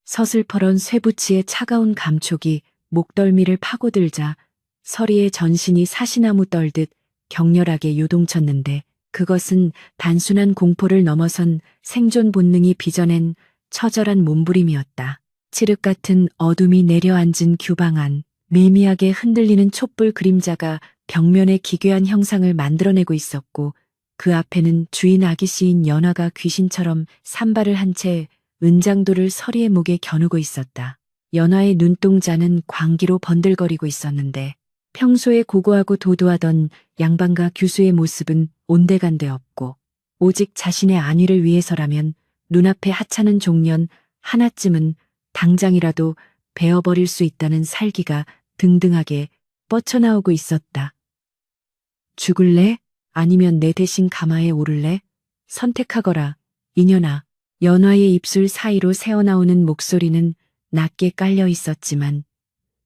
서슬퍼런 쇠붙이의 차가운 감촉이 목덜미를 파고들자 서리의 전신이 사시나무 떨듯 격렬하게 요동쳤는데 그것은 단순한 공포를 넘어선 생존 본능이 빚어낸 처절한 몸부림이었다. 칠흑 같은 어둠이 내려앉은 규방 안, 미미하게 흔들리는 촛불 그림자가 벽면에 기괴한 형상을 만들어내고 있었고 그 앞에는 주인 아기씨인 연화가 귀신처럼 산발을 한 채 은장도를 서리의 목에 겨누고 있었다. 연화의 눈동자는 광기로 번들거리고 있었는데 평소에 고고하고 도도하던 양반가 규수의 모습은 온데간데 없고 오직 자신의 안위를 위해서라면 눈앞에 하찮은 종년 하나쯤은 당장이라도 베어버릴 수 있다는 살기가 등등하게 뻗쳐나오고 있었다. 죽을래? 아니면 내 대신 가마에 오를래? 선택하거라, 이년아. 연화의 입술 사이로 새어나오는 목소리는 낮게 깔려 있었지만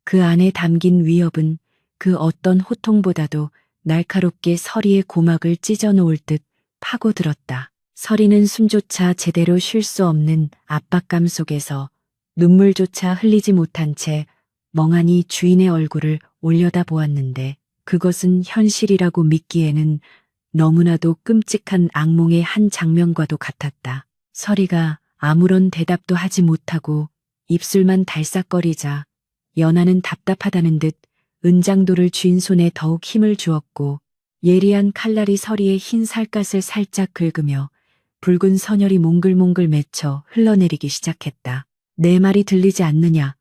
그 안에 담긴 위협은 그 어떤 호통보다도 날카롭게 서리의 고막을 찢어 놓을 듯 파고들었다. 서리는 숨조차 제대로 쉴 수 없는 압박감 속에서 눈물조차 흘리지 못한 채 멍하니 주인의 얼굴을 올려다보았는데 그것은 현실이라고 믿기에는 너무나도 끔찍한 악몽의 한 장면과도 같았다. 서리가 아무런 대답도 하지 못하고 입술만 달싹거리자 연하는 답답하다는 듯 은장도를 쥔 손에 더욱 힘을 주었고 예리한 칼날이 서리의 흰 살갗을 살짝 긁으며 붉은 선혈이 몽글몽글 맺혀 흘러내리기 시작했다. 내 말이 들리지 않느냐?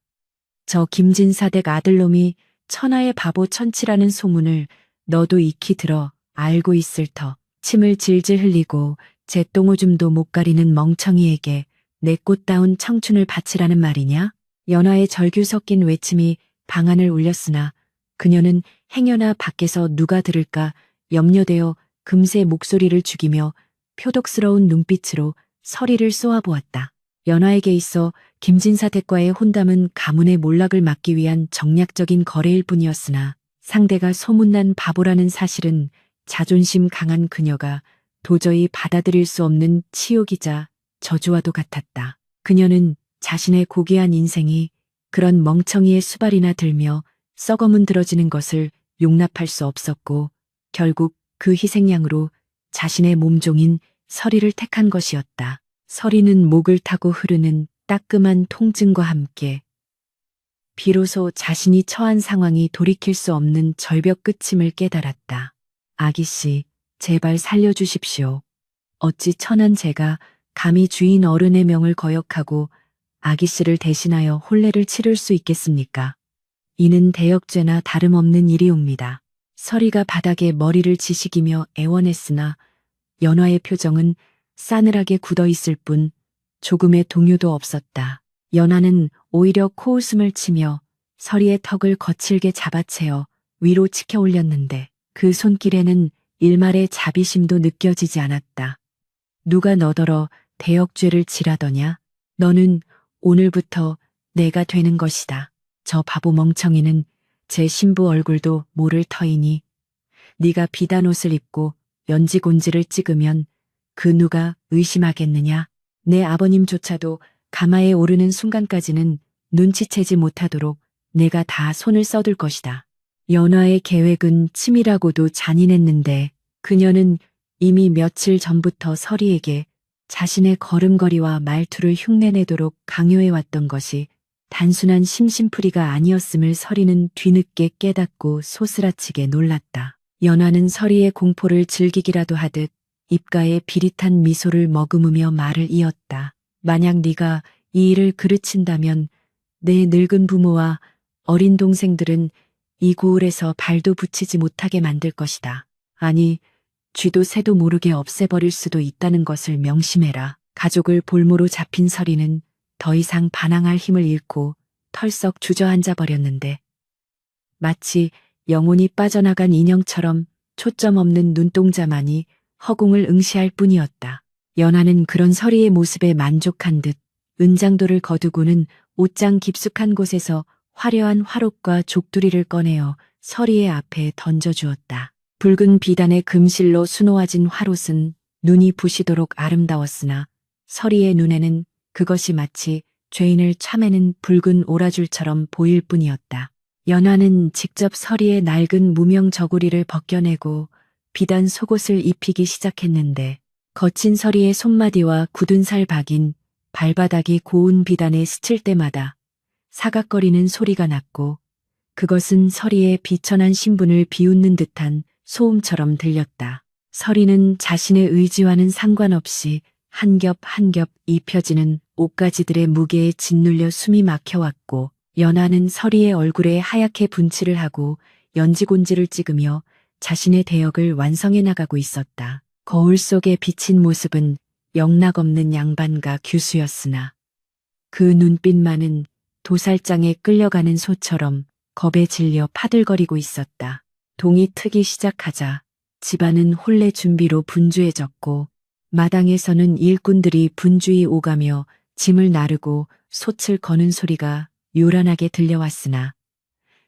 저 김진사댁 아들놈이 천하의 바보 천치라는 소문을 너도 익히 들어 알고 있을 터. 침을 질질 흘리고 제 똥오줌도 못 가리는 멍청이에게 내 꽃다운 청춘을 바치라는 말이냐? 연하의 절규 섞인 외침이 방 안을 울렸으나 그녀는 행여나 밖에서 누가 들을까 염려되어 금세 목소리를 죽이며 표독스러운 눈빛으로 서리를 쏘아보았다. 연하에게 있어 김진사 댁과의 혼담은 가문의 몰락을 막기 위한 정략적인 거래일 뿐이었으나 상대가 소문난 바보라는 사실은 자존심 강한 그녀가 도저히 받아들일 수 없는 치욕이자 저주와도 같았다. 그녀는 자신의 고귀한 인생이 그런 멍청이의 수발이나 들며 썩어문드러지는 것을 용납할 수 없었고 결국 그 희생양으로 자신의 몸종인 서리를 택한 것이었다. 서리는 목을 타고 흐르는 따끔한 통증과 함께 비로소 자신이 처한 상황이 돌이킬 수 없는 절벽 끝임을 깨달았다. 아기씨, 제발 살려주십시오. 어찌 천한 제가 감히 주인 어른의 명을 거역하고 아기씨를 대신하여 혼례를 치를 수 있겠습니까? 이는 대역죄나 다름없는 일이옵니다. 서리가 바닥에 머리를 지식이며 애원했으나 연화의 표정은 싸늘하게 굳어 있을 뿐 조금의 동요도 없었다. 연화는 오히려 코웃음을 치며 서리의 턱을 거칠게 잡아채어 위로 치켜 올렸는데 그 손길에는 일말의 자비심도 느껴지지 않았다. 누가 너더러 대역죄를 지라더냐? 너는 오늘부터 내가 되는 것이다. 저 바보 멍청이는 제 신부 얼굴도 모를 터이니 네가 비단 옷을 입고 연지곤지를 찍으면 그 누가 의심하겠느냐? 내 아버님조차도 가마에 오르는 순간까지는 눈치채지 못하도록 내가 다 손을 써둘 것이다. 연화의 계획은 치밀하고도 잔인했는데 그녀는 이미 며칠 전부터 서리에게 자신의 걸음걸이와 말투를 흉내내도록 강요해왔던 것이 단순한 심심풀이가 아니었음을 서리는 뒤늦게 깨닫고 소스라치게 놀랐다. 연화는 서리의 공포를 즐기기라도 하듯 입가에 비릿한 미소를 머금으며 말을 이었다. 만약 네가 이 일을 그르친다면 내 늙은 부모와 어린 동생들은 이 고을에서 발도 붙이지 못하게 만들 것이다. 아니, 쥐도 새도 모르게 없애버릴 수도 있다는 것을 명심해라. 가족을 볼모로 잡힌 서리는 더 이상 반항할 힘을 잃고 털썩 주저앉아 버렸는데 마치 영혼이 빠져나간 인형처럼 초점 없는 눈동자만이 허공을 응시할 뿐이었다. 연하는 그런 서리의 모습에 만족한 듯 은장도를 거두고는 옷장 깊숙한 곳에서 화려한 화롯과 족두리를 꺼내어 서리의 앞에 던져주었다. 붉은 비단의 금실로 수놓아진 화롯은 눈이 부시도록 아름다웠으나 서리의 눈에는 그것이 마치 죄인을 참에는 붉은 오라줄처럼 보일 뿐이었다. 연화는 직접 서리의 낡은 무명 저고리를 벗겨내고 비단 속옷을 입히기 시작했는데 거친 서리의 손마디와 굳은 살 박인 발바닥이 고운 비단에 스칠 때마다 사각거리는 소리가 났고 그것은 서리의 비천한 신분을 비웃는 듯한 소음처럼 들렸다. 서리는 자신의 의지와는 상관없이 한 겹 한 겹 입혀지는 옷가지들의 무게에 짓눌려 숨이 막혀왔고 연화는 서리의 얼굴에 하얗게 분칠을 하고 연지곤지를 찍으며 자신의 대역을 완성해 나가고 있었다. 거울 속에 비친 모습은 영락없는 양반가 규수였으나 그 눈빛만은 도살장에 끌려가는 소처럼 겁에 질려 파들거리고 있었다. 동이 트기 시작하자 집안은 혼례 준비로 분주해졌고 마당에서는 일꾼들이 분주히 오가며 짐을 나르고 솥을 거는 소리가 요란하게 들려왔으나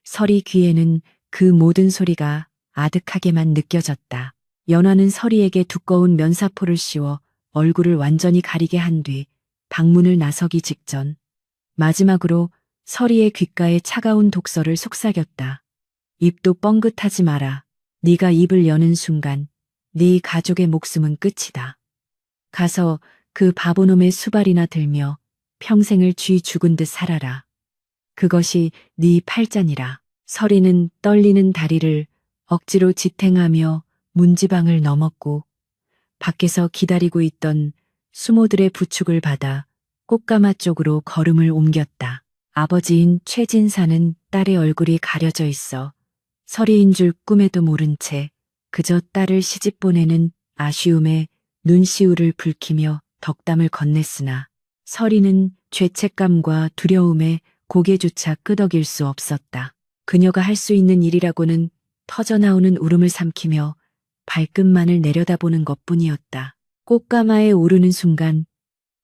서리 귀에는 그 모든 소리가 아득하게만 느껴졌다. 연화는 서리에게 두꺼운 면사포를 씌워 얼굴을 완전히 가리게 한 뒤 방문을 나서기 직전 마지막으로 서리의 귓가에 차가운 독서를 속삭였다. 입도 뻥긋하지 마라. 네가 입을 여는 순간 네 가족의 목숨은 끝이다. 가서 그 바보놈의 수발이나 들며 평생을 쥐 죽은 듯 살아라. 그것이 네 팔자니라. 서리는 떨리는 다리를 억지로 지탱하며 문지방을 넘었고 밖에서 기다리고 있던 수모들의 부축을 받아 꽃가마 쪽으로 걸음을 옮겼다. 아버지인 최진사는 딸의 얼굴이 가려져 있어 서리인 줄 꿈에도 모른 채 그저 딸을 시집 보내는 아쉬움에 눈시울을 붉히며 덕담을 건넸으나 서리는 죄책감과 두려움에 고개조차 끄덕일 수 없었다. 그녀가 할 수 있는 일이라고는 터져나오는 울음을 삼키며 발끝만을 내려다보는 것뿐이었다. 꽃가마에 오르는 순간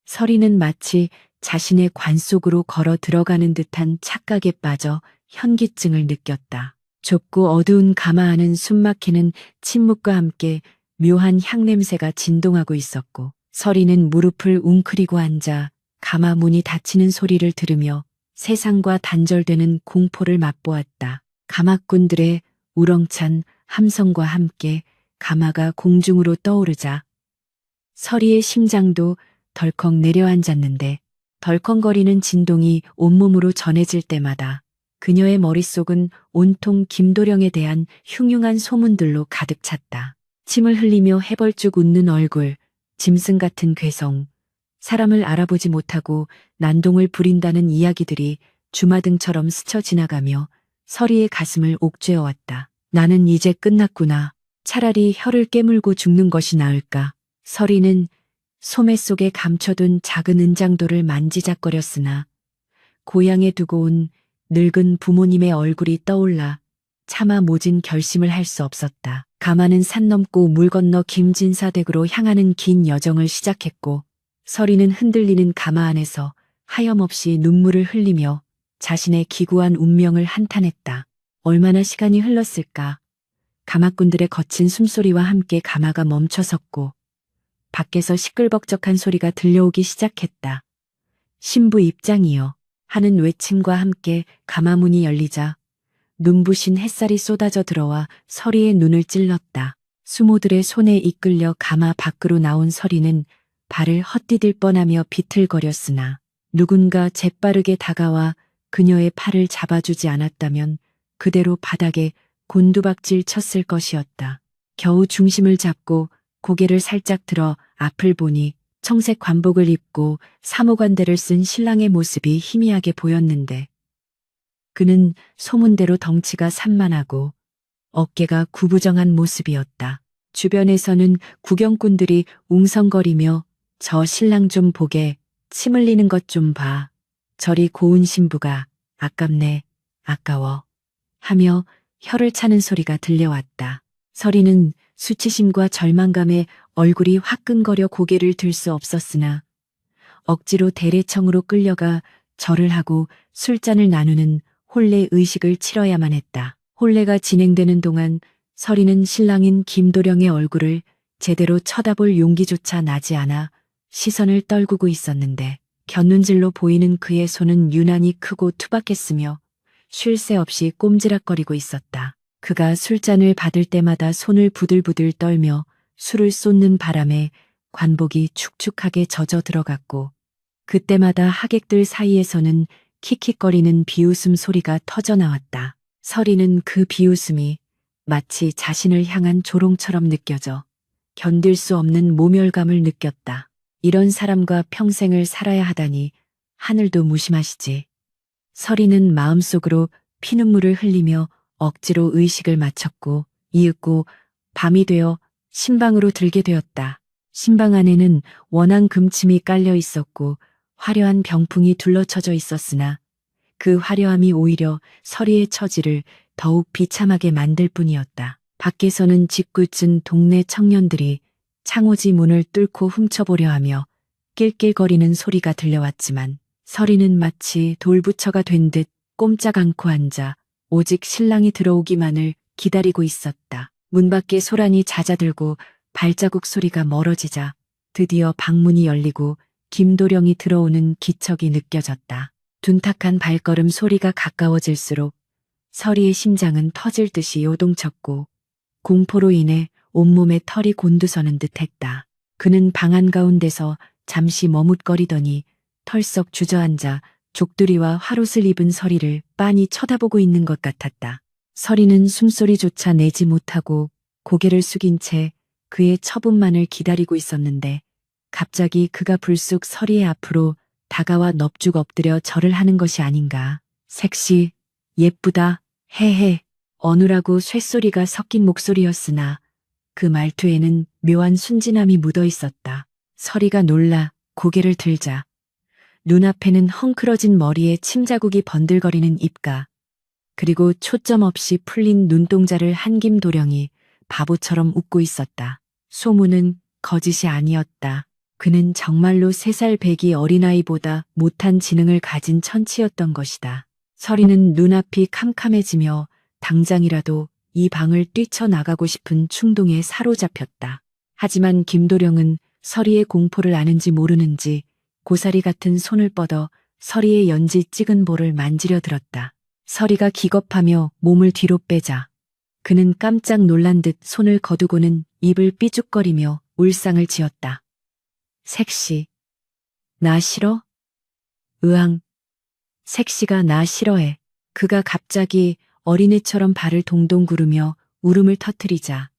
서리는 마치 자신의 관 속으로 걸어 들어가는 듯한 착각에 빠져 현기증을 느꼈다. 좁고 어두운 가마 안은 숨막히는 침묵과 함께 묘한 향냄새가 진동하고 있었고 서리는 무릎을 웅크리고 앉아 가마 문이 닫히는 소리를 들으며 세상과 단절되는 공포를 맛보았다. 가마꾼들의 우렁찬 함성과 함께 가마가 공중으로 떠오르자 서리의 심장도 덜컥 내려앉았는데 덜컹거리는 진동이 온몸으로 전해질 때마다 그녀의 머릿속은 온통 김도령에 대한 흉흉한 소문들로 가득 찼다. 침을 흘리며 해벌쭉 웃는 얼굴, 짐승 같은 괴성, 사람을 알아보지 못하고 난동을 부린다는 이야기들이 주마등처럼 스쳐 지나가며 서리의 가슴을 옥죄어왔다. 나는 이제 끝났구나. 차라리 혀를 깨물고 죽는 것이 나을까. 서리는 소매 속에 감춰둔 작은 은장도를 만지작거렸으나 고향에 두고 온 늙은 부모님의 얼굴이 떠올라 차마 모진 결심을 할 수 없었다. 가마는 산 넘고 물 건너 김진사댁으로 향하는 긴 여정을 시작했고 서리는 흔들리는 가마 안에서 하염없이 눈물을 흘리며 자신의 기구한 운명을 한탄했다. 얼마나 시간이 흘렀을까. 가마꾼들의 거친 숨소리와 함께 가마가 멈춰섰고 밖에서 시끌벅적한 소리가 들려오기 시작했다. 신부 입장이여 하는 외침과 함께 가마문이 열리자 눈부신 햇살이 쏟아져 들어와 서리의 눈을 찔렀다. 수모들의 손에 이끌려 가마 밖으로 나온 서리는 발을 헛디딜 뻔하며 비틀거렸으나 누군가 재빠르게 다가와 그녀의 팔을 잡아주지 않았다면 그대로 바닥에 곤두박질 쳤을 것이었다. 겨우 중심을 잡고 고개를 살짝 들어 앞을 보니 청색 관복을 입고 사모관대를 쓴 신랑의 모습이 희미하게 보였는데 그는 소문대로 덩치가 산만하고 어깨가 구부정한 모습이었다. 주변에서는 구경꾼들이 웅성거리며 저 신랑 좀 보게, 침 흘리는 것 좀 봐. 저리 고운 신부가 아깝네, 아까워 하며 혀를 차는 소리가 들려왔다. 서리는 수치심과 절망감에 얼굴이 화끈거려 고개를 들 수 없었으나 억지로 대례청으로 끌려가 절을 하고 술잔을 나누는 혼례 의식을 치러야만 했다. 혼례가 진행되는 동안 서리는 신랑인 김도령의 얼굴을 제대로 쳐다볼 용기조차 나지 않아 시선을 떨구고 있었는데 곁눈질로 보이는 그의 손은 유난히 크고 투박했으며 쉴 새 없이 꼼지락거리고 있었다. 그가 술잔을 받을 때마다 손을 부들부들 떨며 술을 쏟는 바람에 관복이 축축하게 젖어 들어갔고 그때마다 하객들 사이에서는 킥킥거리는 비웃음 소리가 터져 나왔다. 서리는 그 비웃음이 마치 자신을 향한 조롱처럼 느껴져 견딜 수 없는 모멸감을 느꼈다. 이런 사람과 평생을 살아야 하다니 하늘도 무심하시지. 서리는 마음속으로 피눈물을 흘리며 억지로 의식을 맞췄고 이윽고 밤이 되어 신방으로 들게 되었다. 신방 안에는 원앙 금침이 깔려 있었고 화려한 병풍이 둘러쳐져 있었으나 그 화려함이 오히려 서리의 처지를 더욱 비참하게 만들 뿐이었다. 밖에서는 짓궂은 동네 청년들이 창호지 문을 뚫고 훔쳐보려 하며 낄낄거리는 소리가 들려왔지만 서리는 마치 돌부처가 된 듯 꼼짝 않고 앉아 오직 신랑이 들어오기만을 기다리고 있었다. 문 밖에 소란이 잦아들고 발자국 소리가 멀어지자 드디어 방문이 열리고 김도령이 들어오는 기척이 느껴졌다. 둔탁한 발걸음 소리가 가까워질수록 서리의 심장은 터질 듯이 요동쳤고 공포로 인해 온몸에 털이 곤두서는 듯했다. 그는 방 한가운데서 잠시 머뭇거리더니 털썩 주저앉아 족두리와 화롯을 입은 서리를 빤히 쳐다보고 있는 것 같았다. 서리는 숨소리조차 내지 못하고 고개를 숙인 채 그의 처분만을 기다리고 있었는데 갑자기 그가 불쑥 서리의 앞으로 다가와 넙죽 엎드려 절을 하는 것이 아닌가. 섹시, 예쁘다, 헤헤, 어느라고 쇳소리가 섞인 목소리였으나 그 말투에는 묘한 순진함이 묻어 있었다. 서리가 놀라 고개를 들자 눈앞에는 헝클어진 머리에 침자국이 번들거리는 입가 그리고 초점 없이 풀린 눈동자를 한 김도령이 바보처럼 웃고 있었다. 소문은 거짓이 아니었다. 그는 정말로 3살 배기 어린아이보다 못한 지능을 가진 천치였던 것이다. 서리는 눈앞이 캄캄해지며 당장이라도 이 방을 뛰쳐나가고 싶은 충동에 사로잡혔다. 하지만 김도령은 서리의 공포를 아는지 모르는지 고사리 같은 손을 뻗어 서리의 연지 찍은 볼을 만지려 들었다. 서리가 기겁하며 몸을 뒤로 빼자 그는 깜짝 놀란 듯 손을 거두고는 입을 삐죽거리며 울상을 지었다. 색시, 나 싫어? 으앙, 색시가 나 싫어해. 그가 갑자기 어린애처럼 발을 동동 구르며 울음을 터뜨리자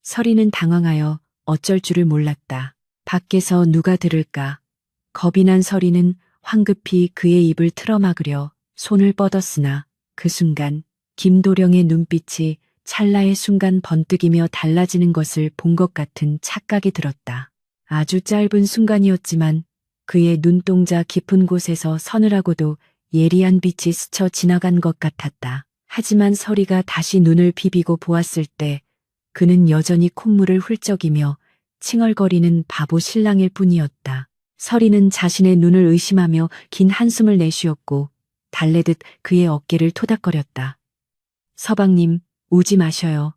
서리는 당황하여 어쩔 줄을 몰랐다. 밖에서 누가 들을까. 겁이 난 서리는 황급히 그의 입을 틀어막으려 손을 뻗었으나 그 순간 김도령의 눈빛이 찰나의 순간 번뜩이며 달라지는 것을 본 것 같은 착각이 들었다. 아주 짧은 순간이었지만 그의 눈동자 깊은 곳에서 서늘하고도 예리한 빛이 스쳐 지나간 것 같았다. 하지만 서리가 다시 눈을 비비고 보았을 때 그는 여전히 콧물을 훌쩍이며 칭얼거리는 바보 신랑일 뿐이었다. 서리는 자신의 눈을 의심하며 긴 한숨을 내쉬었고 달래듯 그의 어깨를 토닥거렸다. 서방님, 우지 마셔요.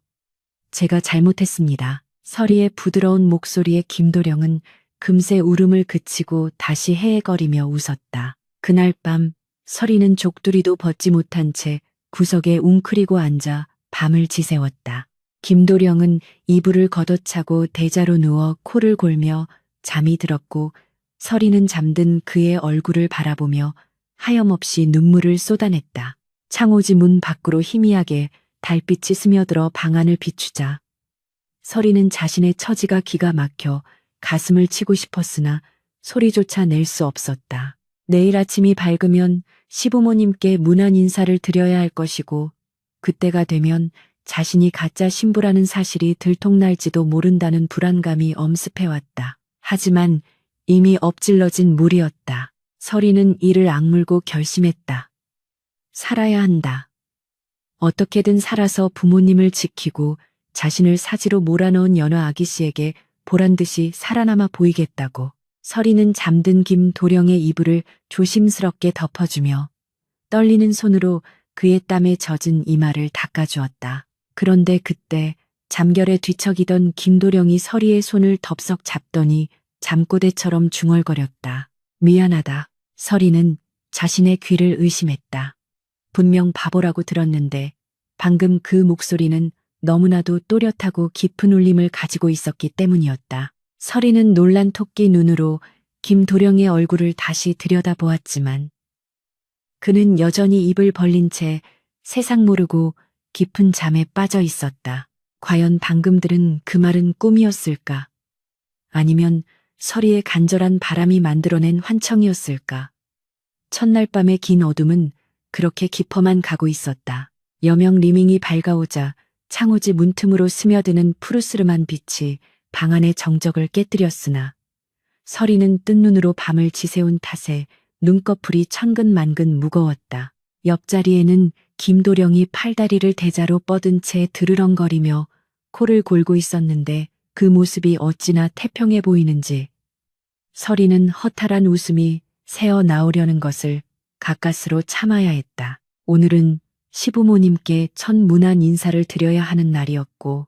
제가 잘못했습니다. 서리의 부드러운 목소리에 김도령은 금세 울음을 그치고 다시 헤헤거리며 웃었다. 그날 밤 서리는 족두리도 벗지 못한 채 구석에 웅크리고 앉아 밤을 지새웠다. 김도령은 이불을 걷어차고 대자로 누워 코를 골며 잠이 들었고 서리는 잠든 그의 얼굴을 바라보며 하염없이 눈물을 쏟아냈다. 창호지 문 밖으로 희미하게 달빛이 스며들어 방 안을 비추자 서리는 자신의 처지가 기가 막혀 가슴을 치고 싶었으나 소리조차 낼 수 없었다. 내일 아침이 밝으면 시부모님께 문안 인사를 드려야 할 것이고 그때가 되면 자신이 가짜 신부라는 사실이 들통날지도 모른다는 불안감이 엄습해왔다. 하지만 이미 엎질러진 물이었다. 서리는 이를 악물고 결심했다. 살아야 한다. 어떻게든 살아서 부모님을 지키고 자신을 사지로 몰아넣은 여느 아기씨에게 보란듯이 살아남아 보이겠다고. 서리는 잠든 김도령의 이불을 조심스럽게 덮어주며 떨리는 손으로 그의 땀에 젖은 이마를 닦아주었다. 그런데 그때 잠결에 뒤척이던 김도령이 서리의 손을 덥석 잡더니 잠꼬대처럼 중얼거렸다. 미안하다. 서리는 자신의 귀를 의심했다. 분명 바보라고 들었는데 방금 그 목소리는 너무나도 또렷하고 깊은 울림을 가지고 있었기 때문이었다. 서리는 놀란 토끼 눈으로 김도령의 얼굴을 다시 들여다보았지만 그는 여전히 입을 벌린 채 세상 모르고 깊은 잠에 빠져 있었다. 과연 방금 들은 그 말은 꿈이었을까? 아니면 서리의 간절한 바람이 만들어낸 환청이었을까? 첫날 밤의 긴 어둠은 그렇게 깊어만 가고 있었다. 여명 리밍이 밝아오자 창호지 문틈으로 스며드는 푸르스름한 빛이 방 안의 정적을 깨뜨렸으나 서리는 뜬 눈으로 밤을 지새운 탓에 눈꺼풀이 천근만근 무거웠다. 옆자리에는 김도령이 팔다리를 대자로 뻗은 채 드르렁거리며 코를 골고 있었는데 그 모습이 어찌나 태평해 보이는지 서리는 허탈한 웃음이 새어 나오려는 것을 가까스로 참아야 했다. 오늘은 시부모님께 첫 문안 인사를 드려야 하는 날이었고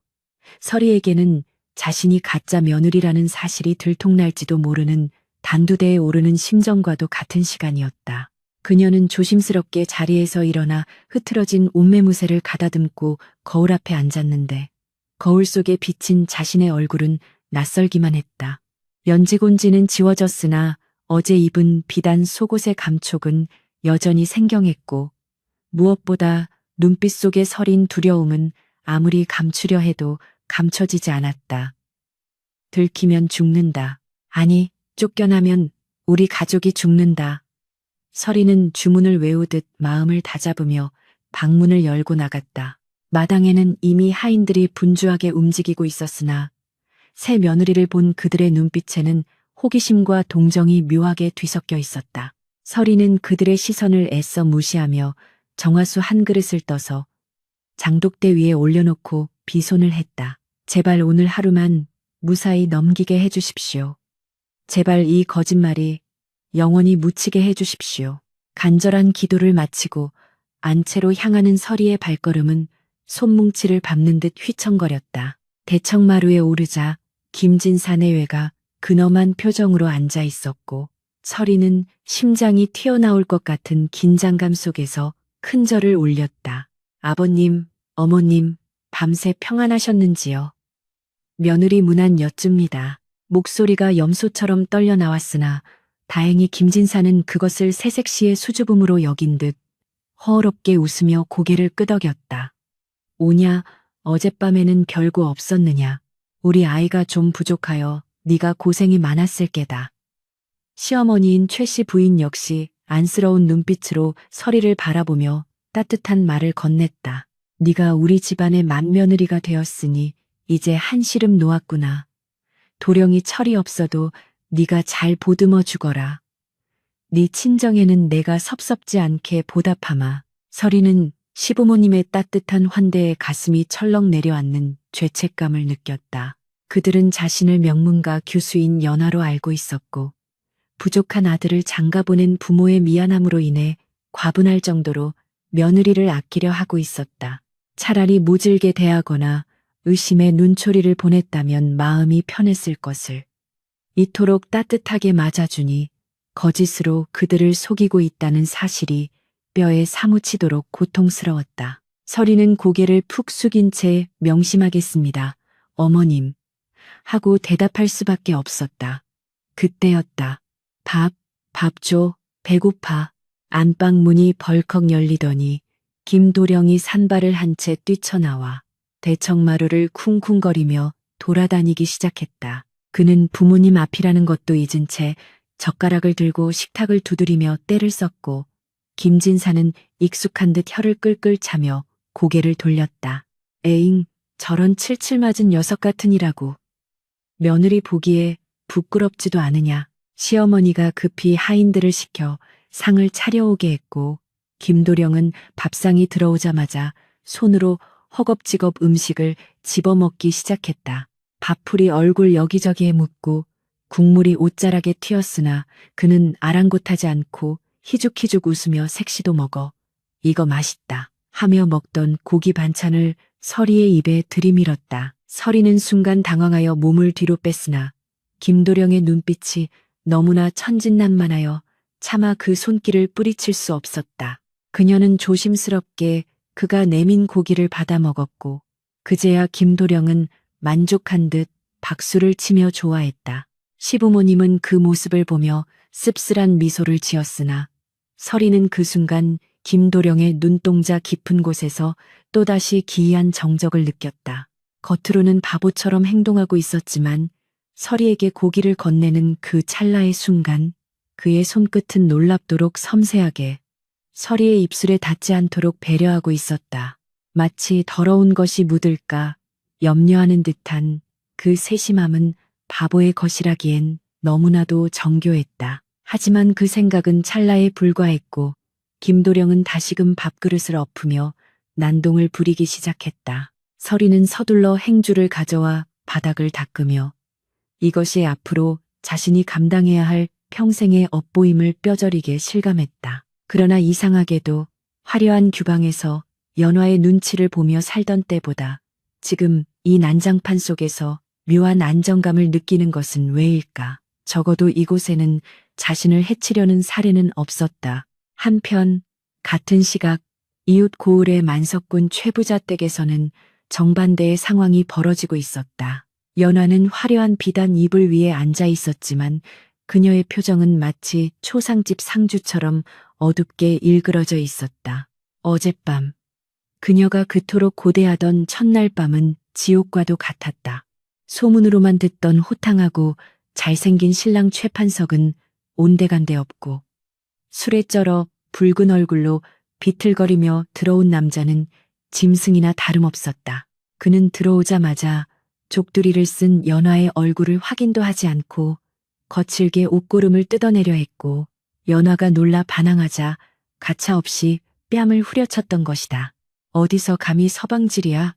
서리에게는 자신이 가짜 며느리라는 사실이 들통날지도 모르는 단두대에 오르는 심정과도 같은 시간이었다. 그녀는 조심스럽게 자리에서 일어나 흐트러진 옷매무새를 가다듬고 거울 앞에 앉았는데 거울 속에 비친 자신의 얼굴은 낯설기만 했다. 연지곤지는 지워졌으나 어제 입은 비단 속옷의 감촉은 여전히 생경했고 무엇보다 눈빛 속에 서린 두려움은 아무리 감추려 해도 감춰지지 않았다. 들키면 죽는다. 아니, 쫓겨나면 우리 가족이 죽는다. 서리는 주문을 외우듯 마음을 다잡으며 방문을 열고 나갔다. 마당에는 이미 하인들이 분주하게 움직이고 있었으나 새 며느리를 본 그들의 눈빛에는 호기심과 동정이 묘하게 뒤섞여 있었다. 서리는 그들의 시선을 애써 무시하며 정화수 한 그릇을 떠서 장독대 위에 올려놓고 비손을 했다. 제발 오늘 하루만 무사히 넘기게 해주십시오. 제발 이 거짓말이 영원히 묻히게 해주십시오. 간절한 기도를 마치고 안채로 향하는 서리의 발걸음은 손뭉치를 밟는 듯 휘청거렸다. 대청마루에 오르자 김진사 내외가 근엄한 표정으로 앉아 있었고 서리는 심장이 튀어나올 것 같은 긴장감 속에서 큰 절을 올렸다. 아버님, 어머님, 밤새 평안하셨는지요? 며느리 문안 여쭙니다. 목소리가 염소처럼 떨려 나왔으나 다행히 김진사는 그것을 새색시의 수줍음으로 여긴 듯 허어롭게 웃으며 고개를 끄덕였다. 오냐, 어젯밤에는 별거 없었느냐. 우리 아이가 좀 부족하여 네가 고생이 많았을 게다. 시어머니인 최씨 부인 역시 안쓰러운 눈빛으로 서리를 바라보며 따뜻한 말을 건넸다. 네가 우리 집안의 맏며느리가 되었으니 이제 한시름 놓았구나. 도령이 철이 없어도 네가 잘 보듬어 주거라. 네 친정에는 내가 섭섭지 않게 보답하마. 서리는 시부모님의 따뜻한 환대에 가슴이 철렁 내려앉는 죄책감을 느꼈다. 그들은 자신을 명문가 교수인 연하로 알고 있었고 부족한 아들을 장가보낸 부모의 미안함으로 인해 과분할 정도로 며느리를 아끼려 하고 있었다. 차라리 모질게 대하거나 의심의 눈초리를 보냈다면 마음이 편했을 것을. 이토록 따뜻하게 맞아주니 거짓으로 그들을 속이고 있다는 사실이 뼈에 사무치도록 고통스러웠다. 서리는 고개를 푹 숙인 채 명심하겠습니다. 어머님. 하고 대답할 수밖에 없었다. 그때였다. 밥 줘. 배고파. 안방 문이 벌컥 열리더니 김도령이 산발을 한 채 뛰쳐나와 대청마루를 쿵쿵거리며 돌아다니기 시작했다. 그는 부모님 앞이라는 것도 잊은 채 젓가락을 들고 식탁을 두드리며 때를 썼고 김진사는 익숙한 듯 혀를 끌끌 차며 고개를 돌렸다. 에잉, 저런 칠칠 맞은 녀석 같으니라고. 며느리 보기에 부끄럽지도 않으냐. 시어머니가 급히 하인들을 시켜 상을 차려오게 했고 김도령은 밥상이 들어오자마자 손으로 허겁지겁 음식을 집어먹기 시작했다. 밥풀이 얼굴 여기저기에 묻고 국물이 옷자락에 튀었으나 그는 아랑곳하지 않고 희죽희죽 웃으며 색시도 먹어 이거 맛있다 하며 먹던 고기 반찬을 서리의 입에 들이밀었다. 서리는 순간 당황하여 몸을 뒤로 뺐으나 김도령의 눈빛이 너무나 천진난만하여 차마 그 손길을 뿌리칠 수 없었다. 그녀는 조심스럽게 그가 내민 고기를 받아 먹었고 그제야 김도령은 만족한 듯 박수를 치며 좋아했다. 시부모님은 그 모습을 보며 씁쓸한 미소를 지었으나 설이는 그 순간 김도령의 눈동자 깊은 곳에서 또다시 기이한 정적을 느꼈다. 겉으로는 바보처럼 행동하고 있었지만 설이에게 고기를 건네는 그 찰나의 순간 그의 손끝은 놀랍도록 섬세하게 설이의 입술에 닿지 않도록 배려하고 있었다. 마치 더러운 것이 묻을까 염려하는 듯한 그 세심함은 바보의 것이라기엔 너무나도 정교했다. 하지만 그 생각은 찰나에 불과했고 김도령은 다시금 밥그릇을 엎으며 난동을 부리기 시작했다. 설이는 서둘러 행주를 가져와 바닥을 닦으며 이것이 앞으로 자신이 감당해야 할 평생의 업보임을 뼈저리게 실감했다. 그러나 이상하게도 화려한 규방에서 연화의 눈치를 보며 살던 때보다 지금 이 난장판 속에서 묘한 안정감을 느끼는 것은 왜일까? 적어도 이곳에는 자신을 해치려는 사례는 없었다. 한편 같은 시각 이웃 고을의 만석군 최부자 댁에서는 정반대의 상황이 벌어지고 있었다. 연화는 화려한 비단 이불 위에 앉아 있었지만 그녀의 표정은 마치 초상집 상주처럼 어둡게 일그러져 있었다. 어젯밤 그녀가 그토록 고대하던 첫날 밤은 지옥과도 같았다. 소문으로만 듣던 호탕하고 잘생긴 신랑 최판석은 온데간데 없고 술에 쩔어 붉은 얼굴로 비틀거리며 들어온 남자는 짐승이나 다름없었다. 그는 들어오자마자 족두리를 쓴 연화의 얼굴을 확인도 하지 않고 거칠게 옷고름을 뜯어내려 했고 연화가 놀라 반항하자 가차없이 뺨을 후려쳤던 것이다. 어디서 감히 서방질이야?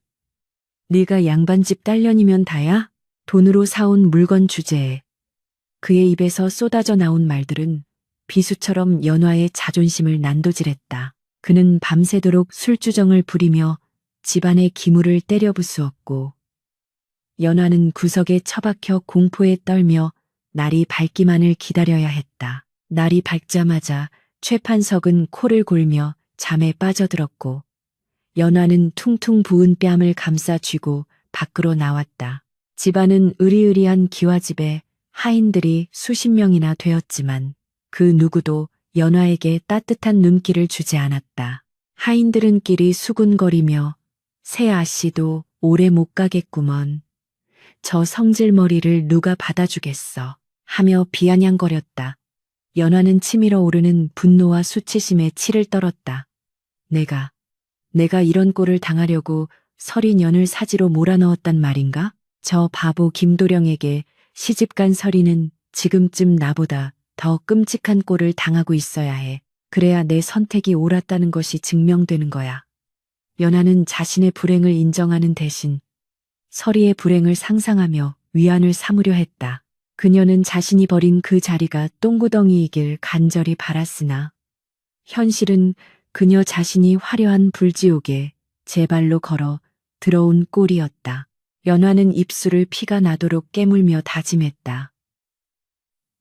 네가 양반집 딸년이면 다야? 돈으로 사온 물건 주제에. 그의 입에서 쏟아져 나온 말들은 비수처럼 연화의 자존심을 난도질했다. 그는 밤새도록 술주정을 부리며 집안의 기물을 때려 부수었고 연화는 구석에 처박혀 공포에 떨며 날이 밝기만을 기다려야 했다. 날이 밝자마자 최판석은 코를 골며 잠에 빠져들었고 연화는 퉁퉁 부은 뺨을 감싸 쥐고 밖으로 나왔다. 집안은 으리으리한 기와집에 하인들이 수십 명이나 되었지만 그 누구도 연화에게 따뜻한 눈길을 주지 않았다. 하인들은 끼리 수군거리며 새 아씨도 오래 못 가겠구먼. 저 성질머리를 누가 받아주겠어 하며 비아냥거렸다. 연화는 치밀어 오르는 분노와 수치심에 치를 떨었다. 내가 이런 꼴을 당하려고 설이 년을 사지로 몰아넣었단 말인가? 저 바보 김도령에게 시집간 설이는 지금쯤 나보다 더 끔찍한 꼴을 당하고 있어야 해. 그래야 내 선택이 옳았다는 것이 증명되는 거야. 연하는 자신의 불행을 인정하는 대신 설이의 불행을 상상하며 위안을 삼으려 했다. 그녀는 자신이 버린 그 자리가 똥구덩이이길 간절히 바랐으나 현실은 그녀 자신이 화려한 불지옥에 제 발로 걸어 들어온 꼴이었다. 연화는 입술을 피가 나도록 깨물며 다짐했다.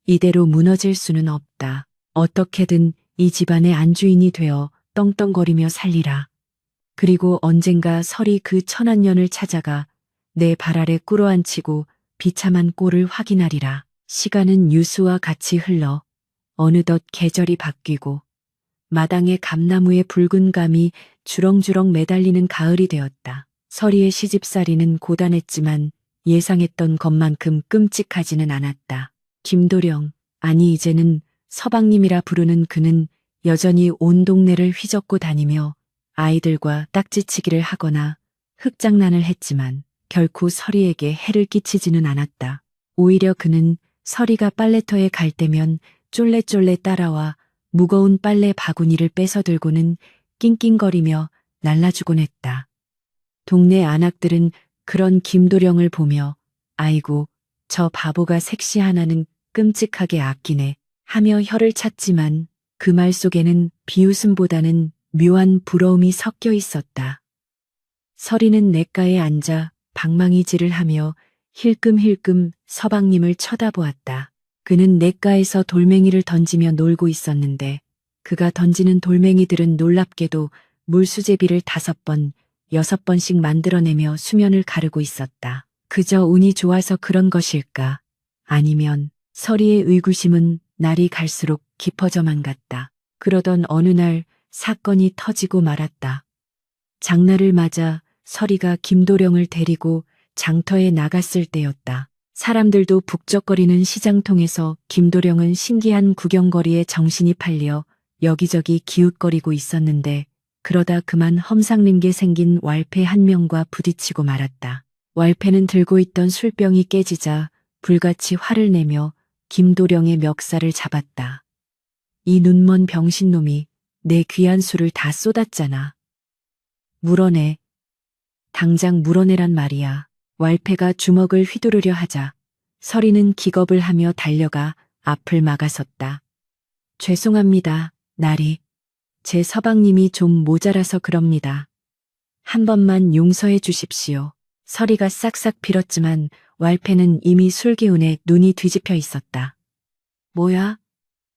이대로 무너질 수는 없다. 어떻게든 이 집안의 안주인이 되어 떵떵거리며 살리라. 그리고 언젠가 설이 그 천한년을 찾아가 내 발 아래 꿇어앉히고 비참한 꼴을 확인하리라. 시간은 유수와 같이 흘러 어느덧 계절이 바뀌고 마당의 감나무의 붉은 감이 주렁주렁 매달리는 가을이 되었다. 설이의 시집살이는 고단했지만 예상했던 것만큼 끔찍하지는 않았다. 김도령, 아니 이제는 서방님이라 부르는 그는 여전히 온 동네를 휘젓고 다니며 아이들과 딱지치기를 하거나 흙장난을 했지만 결코 설이에게 해를 끼치지는 않았다. 오히려 그는 설이가 빨래터에 갈 때면 쫄래쫄래 따라와 무거운 빨래 바구니를 뺏어 들고는 낑낑거리며 날라주곤 했다. 동네 안악들은 그런 김도령을 보며 아이고 저 바보가 색시 하나는 끔찍하게 아끼네 하며 혀를 찼지만 그 말 속에는 비웃음보다는 묘한 부러움이 섞여 있었다. 설이는 냇가에 앉아 방망이질을 하며 힐끔힐끔 서방님을 쳐다보았다. 그는 냇가에서 돌멩이를 던지며 놀고 있었는데 그가 던지는 돌멩이들은 놀랍게도 물수제비를 5번, 6번씩 만들어내며 수면을 가르고 있었다. 그저 운이 좋아서 그런 것일까? 아니면 서리의 의구심은 날이 갈수록 깊어져만 갔다. 그러던 어느 날 사건이 터지고 말았다. 장날을 맞아 서리가 김도령을 데리고 장터에 나갔을 때였다. 사람들도 북적거리는 시장통에서 김도령은 신기한 구경거리에 정신이 팔려 여기저기 기웃거리고 있었는데 그러다 그만 험상궂게 생긴 왈패 한 명과 부딪히고 말았다. 왈패는 들고 있던 술병이 깨지자 불같이 화를 내며 김도령의 멱살을 잡았다. 이 눈먼 병신놈이 내 귀한 술을 다 쏟았잖아. 물어내. 당장 물어내란 말이야. 왈패가 주먹을 휘두르려 하자 서리는 기겁을 하며 달려가 앞을 막아섰다. 죄송합니다, 나리. 제 서방님이 좀 모자라서 그럽니다. 한 번만 용서해 주십시오. 서리가 싹싹 빌었지만 왈패는 이미 술기운에 눈이 뒤집혀 있었다. 뭐야?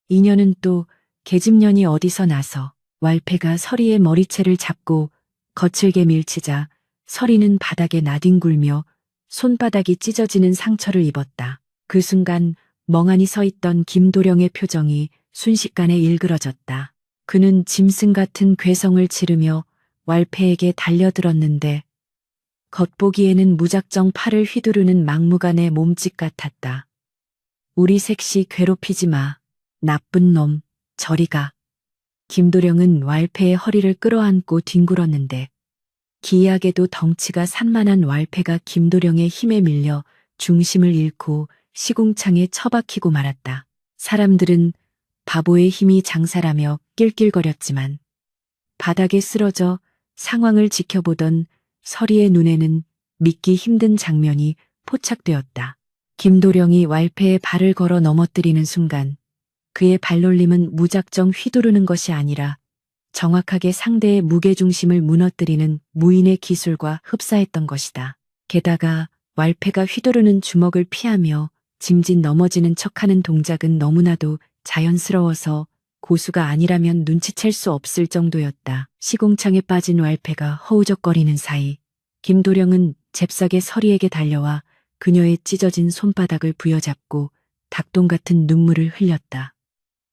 이년은 또 계집년이 어디서 나서. 왈패가 서리의 머리채를 잡고 거칠게 밀치자 서리는 바닥에 나뒹굴며 손바닥이 찢어지는 상처를 입었다. 그 순간 멍하니 서 있던 김도령의 표정이 순식간에 일그러졌다. 그는 짐승 같은 괴성을 지르며 왈패에게 달려들었는데 겉보기에는 무작정 팔을 휘두르는 막무가내 몸짓 같았다. 우리 색시 괴롭히지 마. 나쁜 놈, 저리 가. 김도령은 왈패의 허리를 끌어안고 뒹굴었는데 기이하게도 덩치가 산만한 왈패가 김도령의 힘에 밀려 중심을 잃고 시궁창에 처박히고 말았다. 사람들은 바보의 힘이 장사라며 낄낄거렸지만 바닥에 쓰러져 상황을 지켜보던 서리의 눈에는 믿기 힘든 장면이 포착되었다. 김도령이 왈패의 발을 걸어 넘어뜨리는 순간 그의 발놀림은 무작정 휘두르는 것이 아니라 정확하게 상대의 무게중심을 무너뜨리는 무인의 기술과 흡사했던 것이다. 게다가 왈패가 휘두르는 주먹을 피하며 짐짓 넘어지는 척하는 동작은 너무나도 자연스러워서 고수가 아니라면 눈치챌 수 없을 정도였다. 시궁창에 빠진 왈패가 허우적거리는 사이 김도령은 잽싸게 서리에게 달려와 그녀의 찢어진 손바닥을 부여잡고 닭똥 같은 눈물을 흘렸다.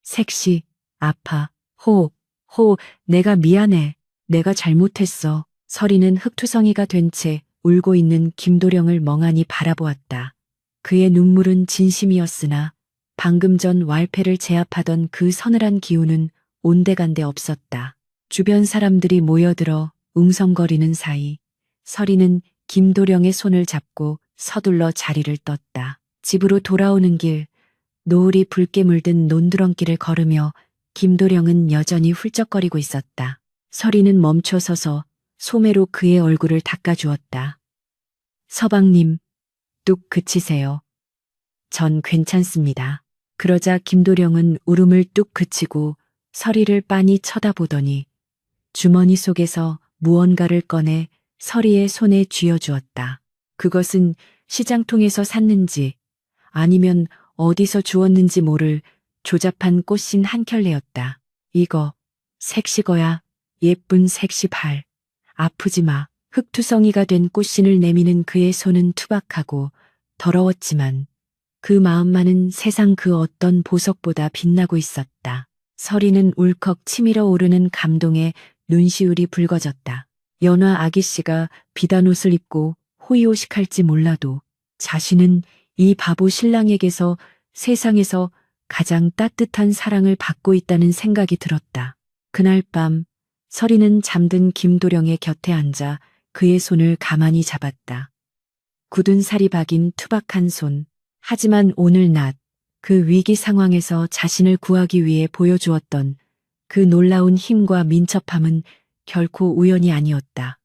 색시, 아파, 호, 내가 미안해. 내가 잘못했어. 서리는 흑투성이가 된 채 울고 있는 김도령을 멍하니 바라보았다. 그의 눈물은 진심이었으나 방금 전 왈패를 제압하던 그 서늘한 기운은 온데간데 없었다. 주변 사람들이 모여들어 웅성거리는 사이 서리는 김도령의 손을 잡고 서둘러 자리를 떴다. 집으로 돌아오는 길 노을이 붉게 물든 논두렁길을 걸으며 김도령은 여전히 훌쩍거리고 있었다. 서리는 멈춰 서서 소매로 그의 얼굴을 닦아주었다. 서방님, 뚝 그치세요. 전 괜찮습니다. 그러자 김도령은 울음을 뚝 그치고 서리를 빤히 쳐다보더니 주머니 속에서 무언가를 꺼내 서리의 손에 쥐어주었다. 그것은 시장통에서 샀는지 아니면 어디서 주었는지 모를 조잡한 꽃신 한 켤레였다. 이거 색시거야. 예쁜 색시발. 아프지 마. 흑투성이가 된 꽃신을 내미는 그의 손은 투박하고 더러웠지만 그 마음만은 세상 그 어떤 보석보다 빛나고 있었다. 서리는 울컥 치밀어 오르는 감동에 눈시울이 붉어졌다. 연화 아기씨가 비단 옷을 입고 호의호식할지 몰라도 자신은 이 바보 신랑에게서 세상에서 가장 따뜻한 사랑을 받고 있다는 생각이 들었다. 그날 밤 서리는 잠든 김도령의 곁에 앉아 그의 손을 가만히 잡았다. 굳은 살이 박인 투박한 손. 하지만 오늘 낮 그 위기 상황에서 자신을 구하기 위해 보여주었던 그 놀라운 힘과 민첩함은 결코 우연이 아니었다.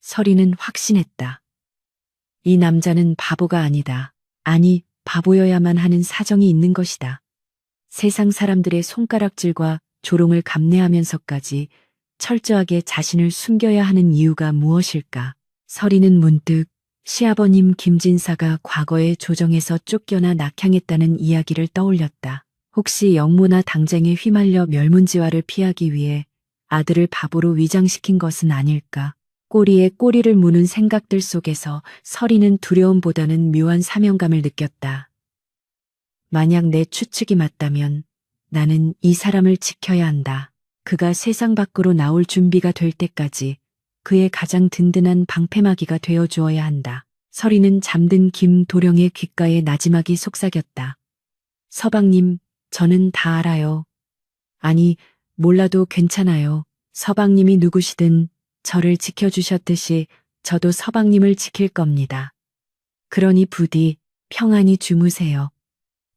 서리는 확신했다. 이 남자는 바보가 아니다. 아니, 바보여야만 하는 사정이 있는 것이다. 세상 사람들의 손가락질과 조롱을 감내하면서까지 철저하게 자신을 숨겨야 하는 이유가 무엇일까? 서리는 문득 시아버님 김진사가 과거에 조정에서 쫓겨나 낙향했다는 이야기를 떠올렸다. 혹시 영모나 당쟁에 휘말려 멸문지화를 피하기 위해 아들을 바보로 위장시킨 것은 아닐까. 꼬리에 꼬리를 무는 생각들 속에서 서리는 두려움보다는 묘한 사명감을 느꼈다. 만약 내 추측이 맞다면 나는 이 사람을 지켜야 한다. 그가 세상 밖으로 나올 준비가 될 때까지 그의 가장 든든한 방패막이가 되어 주어야 한다. 서리는 잠든 김도령의 귓가에 나지막이 속삭였다. 서방님, 저는 다 알아요. 아니, 몰라도 괜찮아요. 서방님이 누구시든 저를 지켜주셨듯이 저도 서방님을 지킬 겁니다. 그러니 부디 평안히 주무세요.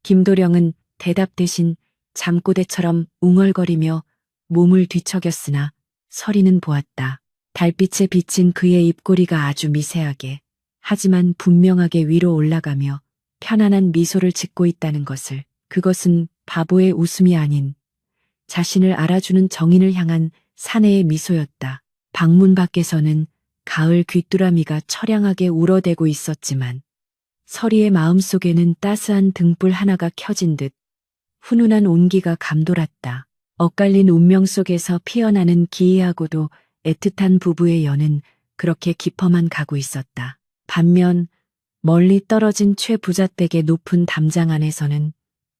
김도령은 대답 대신 잠꼬대처럼 웅얼거리며 몸을 뒤척였으나 서리는 보았다. 달빛에 비친 그의 입꼬리가 아주 미세하게, 하지만 분명하게 위로 올라가며 편안한 미소를 짓고 있다는 것을. 그것은 바보의 웃음이 아닌 자신을 알아주는 정인을 향한 사내의 미소였다. 방문 밖에서는 가을 귀뚜라미가 처량하게 울어대고 있었지만 서리의 마음속에는 따스한 등불 하나가 켜진 듯 훈훈한 온기가 감돌았다. 엇갈린 운명 속에서 피어나는 기이하고도 애틋한 부부의 연은 그렇게 깊어만 가고 있었다. 반면 멀리 떨어진 최부잣댁의 높은 담장 안에서는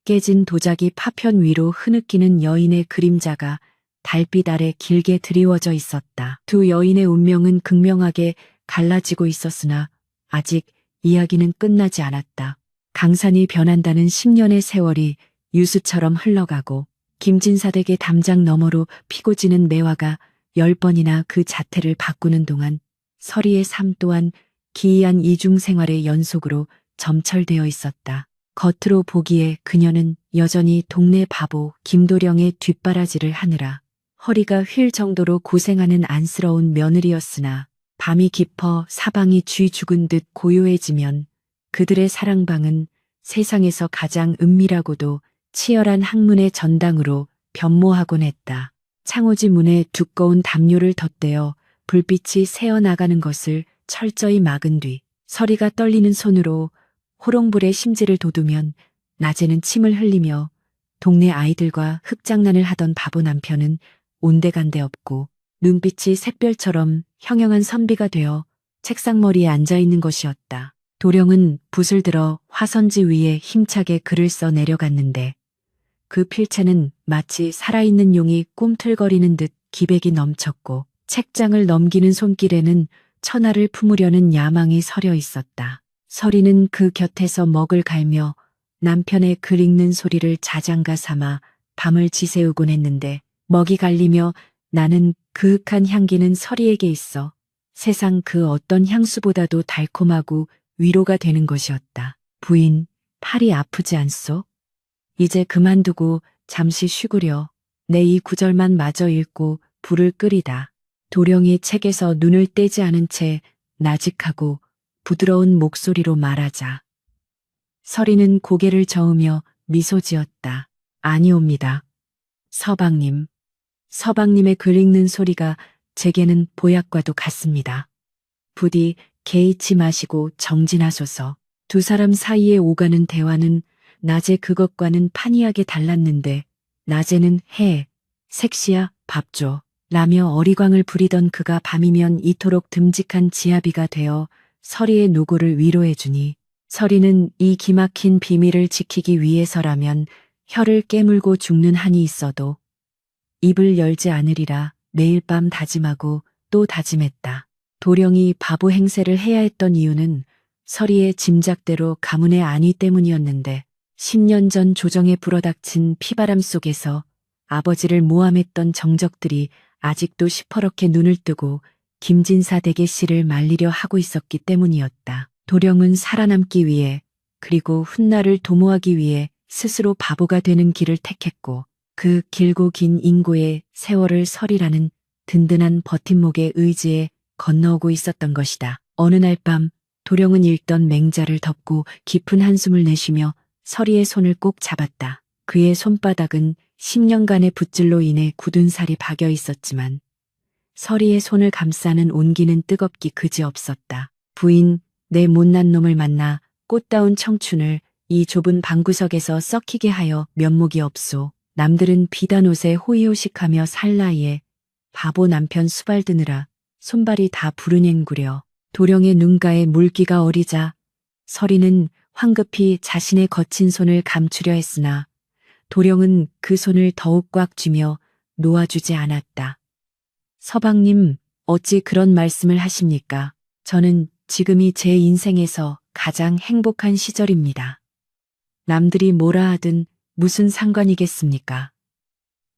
깨진 도자기 파편 위로 흐느끼는 여인의 그림자가 달빛 아래 길게 드리워져 있었다. 두 여인의 운명은 극명하게 갈라지고 있었으나 아직 이야기는 끝나지 않았다. 강산이 변한다는 10년의 세월이 유수처럼 흘러가고 김진사댁의 담장 너머로 피고 지는 매화가 10번이나 그 자태를 바꾸는 동안 서리의 삶 또한 기이한 이중생활의 연속으로 점철되어 있었다. 겉으로 보기에 그녀는 여전히 동네 바보 김도령의 뒷바라지를 하느라 허리가 휠 정도로 고생하는 안쓰러운 며느리였으나 밤이 깊어 사방이 쥐 죽은 듯 고요해지면 그들의 사랑방은 세상에서 가장 은밀하고도 치열한 학문의 전당으로 변모하곤 했다. 창호지 문에 두꺼운 담요를 덧대어 불빛이 새어나가는 것을 철저히 막은 뒤 서리가 떨리는 손으로 호롱불에 심지를 돋우면 낮에는 침을 흘리며 동네 아이들과 흙장난을 하던 바보 남편은 온데간데 없고 눈빛이 샛별처럼 형형한 선비가 되어 책상머리에 앉아있는 것이었다. 도령은 붓을 들어 화선지 위에 힘차게 글을 써 내려갔는데 그 필체는 마치 살아있는 용이 꿈틀거리는 듯 기백이 넘쳤고 책장을 넘기는 손길에는 천하를 품으려는 야망이 서려 있었다. 서리는 그 곁에서 먹을 갈며 남편의 글 읽는 소리를 자장가 삼아 밤을 지새우곤 했는데 먹이 갈리며 나는 그윽한 향기는 서리에게 있어 세상 그 어떤 향수보다도 달콤하고 위로가 되는 것이었다. 부인, 팔이 아프지 않소? 이제 그만두고 잠시 쉬구려. 내 이 구절만 마저 읽고 불을 끄리다. 도령이 책에서 눈을 떼지 않은 채 나직하고 부드러운 목소리로 말하자. 서리는 고개를 저으며 미소 지었다. 아니옵니다. 서방님. 서방님의 글 읽는 소리가 제게는 보약과도 같습니다. 부디 개의치 마시고 정진하소서. 두 사람 사이에 오가는 대화는 낮에 그것과는 판이하게 달랐는데 낮에는 해, 색시야, 밥 줘, 라며 어리광을 부리던 그가 밤이면 이토록 듬직한 지아비가 되어 서리의 노고를 위로해주니 서리는 이 기막힌 비밀을 지키기 위해서라면 혀를 깨물고 죽는 한이 있어도 입을 열지 않으리라 매일 밤 다짐하고 또 다짐했다. 도령이 바보 행세를 해야 했던 이유는 서리의 짐작대로 가문의 안위 때문이었는데 10년 전 조정에 불어닥친 피바람 속에서 아버지를 모함했던 정적들이 아직도 시퍼렇게 눈을 뜨고 김진사 댁의 씨를 말리려 하고 있었기 때문이었다. 도령은 살아남기 위해 그리고 훗날을 도모하기 위해 스스로 바보가 되는 길을 택했고 그 길고 긴 인고의 세월을 설이라는 든든한 버팀목의 의지에 건너오고 있었던 것이다. 어느 날 밤 도령은 읽던 맹자를 덮고 깊은 한숨을 내쉬며 서리의 손을 꼭 잡았다. 그의 손바닥은 10년간의 붓질로 인해 굳은 살이 박여 있었지만 서리의 손을 감싸는 온기는 뜨겁기 그지없었다. 부인, 내 못난 놈을 만나 꽃다운 청춘을 이 좁은 방구석에서 썩히게 하여 면목이 없소. 남들은 비단 옷에 호의호식하며 살 나이에 바보 남편 수발드느라 손발이 다 부르넹구려. 도령의 눈가에 물기가 어리자 서리는 황급히 자신의 거친 손을 감추려 했으나 도령은 그 손을 더욱 꽉 쥐며 놓아주지 않았다. 서방님, 어찌 그런 말씀을 하십니까? 저는 지금이 제 인생에서 가장 행복한 시절입니다. 남들이 뭐라 하든 무슨 상관이겠습니까?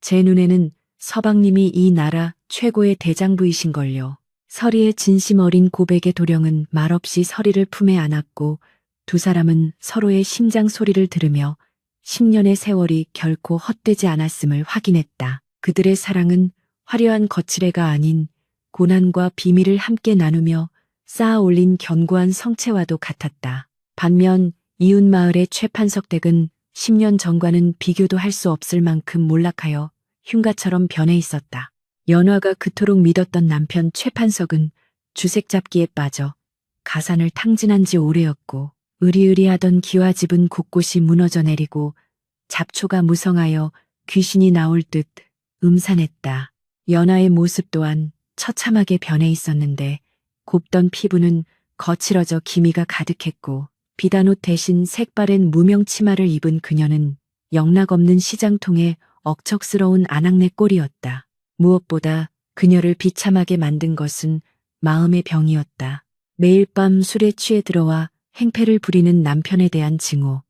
제 눈에는 서방님이 이 나라 최고의 대장부이신걸요. 서리의 진심 어린 고백에 도령은 말없이 서리를 품에 안았고 두 사람은 서로의 심장 소리를 들으며 10년의 세월이 결코 헛되지 않았음을 확인했다. 그들의 사랑은 화려한 거칠애가 아닌 고난과 비밀을 함께 나누며 쌓아 올린 견고한 성체와도 같았다. 반면 이웃 마을의 최판석 댁은 10년 전과는 비교도 할 수 없을 만큼 몰락하여 흉가처럼 변해 있었다. 연화가 그토록 믿었던 남편 최판석은 주색 잡기에 빠져 가산을 탕진한 지 오래였고 으리으리하던 기와집은 곳곳이 무너져 내리고 잡초가 무성하여 귀신이 나올 듯 음산했다. 연화의 모습 또한 처참하게 변해 있었는데 곱던 피부는 거칠어져 기미가 가득했고 비단옷 대신 색바랜 무명 치마를 입은 그녀는 영락없는 시장통의 억척스러운 아낙네 꼴이었다. 무엇보다 그녀를 비참하게 만든 것은 마음의 병이었다. 매일 밤 술에 취해 들어와 행패를 부리는 남편에 대한 증오,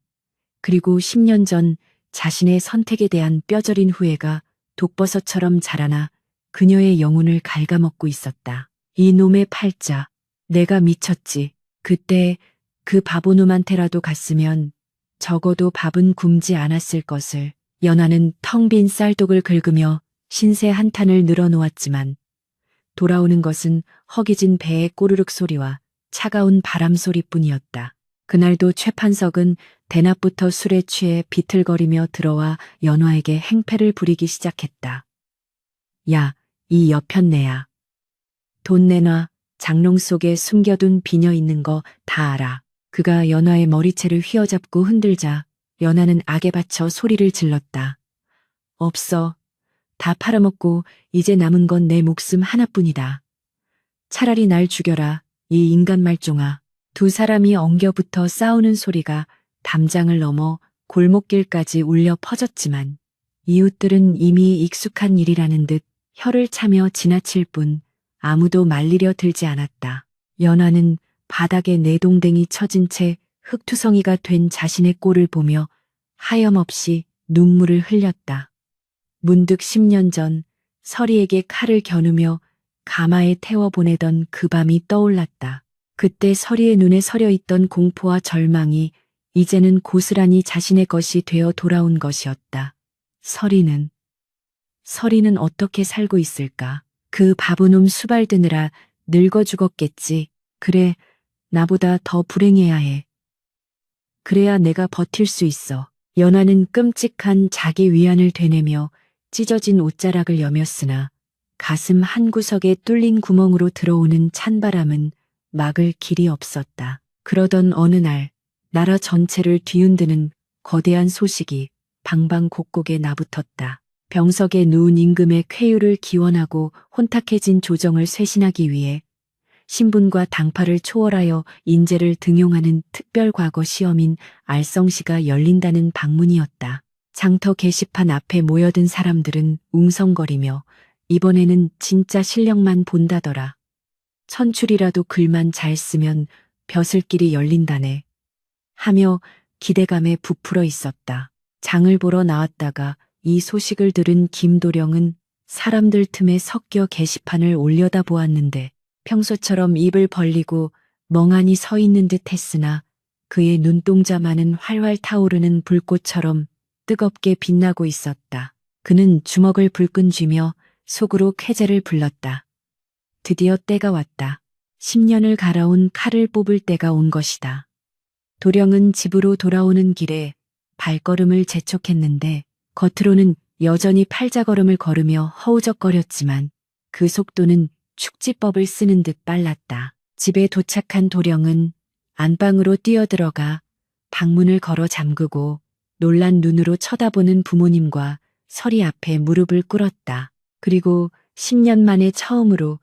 그리고 10년 전 자신의 선택에 대한 뼈저린 후회가 독버섯처럼 자라나 그녀의 영혼을 갉아먹고 있었다. 이 놈의 팔자, 내가 미쳤지. 그때 그 바보놈한테라도 갔으면 적어도 밥은 굶지 않았을 것을. 연화는 텅 빈 쌀독을 긁으며 신세 한탄을 늘어놓았지만 돌아오는 것은 허기진 배의 꼬르륵 소리와 차가운 바람 소리뿐이었다. 그날도 최판석은 대낮부터 술에 취해 비틀거리며 들어와 연화에게 행패를 부리기 시작했다. 야, 이 여편네야. 돈 내놔. 장롱 속에 숨겨둔 비녀 있는 거 다 알아. 그가 연화의 머리채를 휘어잡고 흔들자 연화는 악에 받쳐 소리를 질렀다. 없어. 다 팔아먹고 이제 남은 건 내 목숨 하나뿐이다. 차라리 날 죽여라, 이 인간 말종아. 두 사람이 엉겨붙어 싸우는 소리가 담장을 넘어 골목길까지 울려 퍼졌지만 이웃들은 이미 익숙한 일이라는 듯 혀를 차며 지나칠 뿐 아무도 말리려 들지 않았다. 연화는 바닥에 내동댕이 처진 채 흙투성이가 된 자신의 꼴을 보며 하염없이 눈물을 흘렸다. 문득 10년 전 서리에게 칼을 겨누며 가마에 태워 보내던 그 밤이 떠올랐다. 그때 서리의 눈에 서려 있던 공포와 절망이 이제는 고스란히 자신의 것이 되어 돌아온 것이었다. 서리는 어떻게 살고 있을까? 그 바보놈 수발드느라 늙어 죽었겠지. 그래, 나보다 더 불행해야 해. 그래야 내가 버틸 수 있어. 연화는 끔찍한 자기 위안을 되뇌며 찢어진 옷자락을 여몄으나 가슴 한구석에 뚫린 구멍으로 들어오는 찬바람은 막을 길이 없었다. 그러던 어느 날 나라 전체를 뒤흔드는 거대한 소식이 방방곡곡에 나붙었다. 병석에 누운 임금의 쾌유를 기원하고 혼탁해진 조정을 쇄신하기 위해 신분과 당파를 초월하여 인재를 등용하는 특별과거 시험인 알성시가 열린다는 방문이었다. 장터 게시판 앞에 모여든 사람들은 웅성거리며 이번에는 진짜 실력만 본다더라. 천출이라도 글만 잘 쓰면 벼슬길이 열린다네. 하며 기대감에 부풀어 있었다. 장을 보러 나왔다가 이 소식을 들은 김도령은 사람들 틈에 섞여 게시판을 올려다보았는데 평소처럼 입을 벌리고 멍하니 서 있는 듯 했으나 그의 눈동자만은 활활 타오르는 불꽃처럼 뜨겁게 빛나고 있었다. 그는 주먹을 불끈 쥐며 속으로 쾌재를 불렀다. 드디어 때가 왔다. 10년을 갈아온 칼을 뽑을 때가 온 것이다. 도령은 집으로 돌아오는 길에 발걸음을 재촉했는데 겉으로는 여전히 팔자걸음을 걸으며 허우적거렸지만 그 속도는 축지법을 쓰는 듯 빨랐다. 집에 도착한 도령은 안방으로 뛰어들어가 방문을 걸어 잠그고 놀란 눈으로 쳐다보는 부모님과 서리 앞에 무릎을 꿇었다. 그리고 10년 만에 처음으로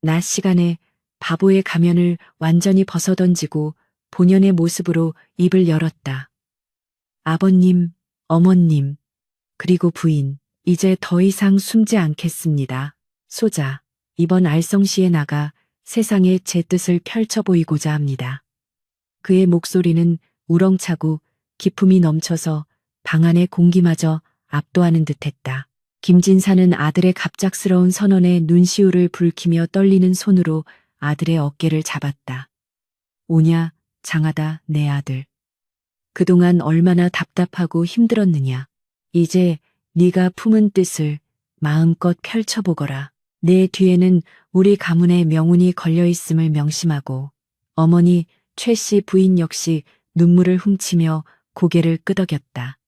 낮 시간에 바보의 가면을 완전히 벗어던지고 본연의 모습으로 입을 열었다. 아버님, 어머님, 그리고 부인, 이제 더 이상 숨지 않겠습니다. 소자, 이번 알성시에 나가 세상에 제 뜻을 펼쳐 보이고자 합니다. 그의 목소리는 우렁차고 기품이 넘쳐서 방 안의 공기마저 압도하는 듯했다. 김진사는 아들의 갑작스러운 선언에 눈시울을 붉히며 떨리는 손으로 아들의 어깨를 잡았다. 오냐, 장하다, 내 아들. 그동안 얼마나 답답하고 힘들었느냐. 이제 네가 품은 뜻을 마음껏 펼쳐보거라. 내 뒤에는 우리 가문의 명운이 걸려있음을 명심하고 어머니 최 씨 부인 역시 눈물을 훔치며 고개를 끄덕였다.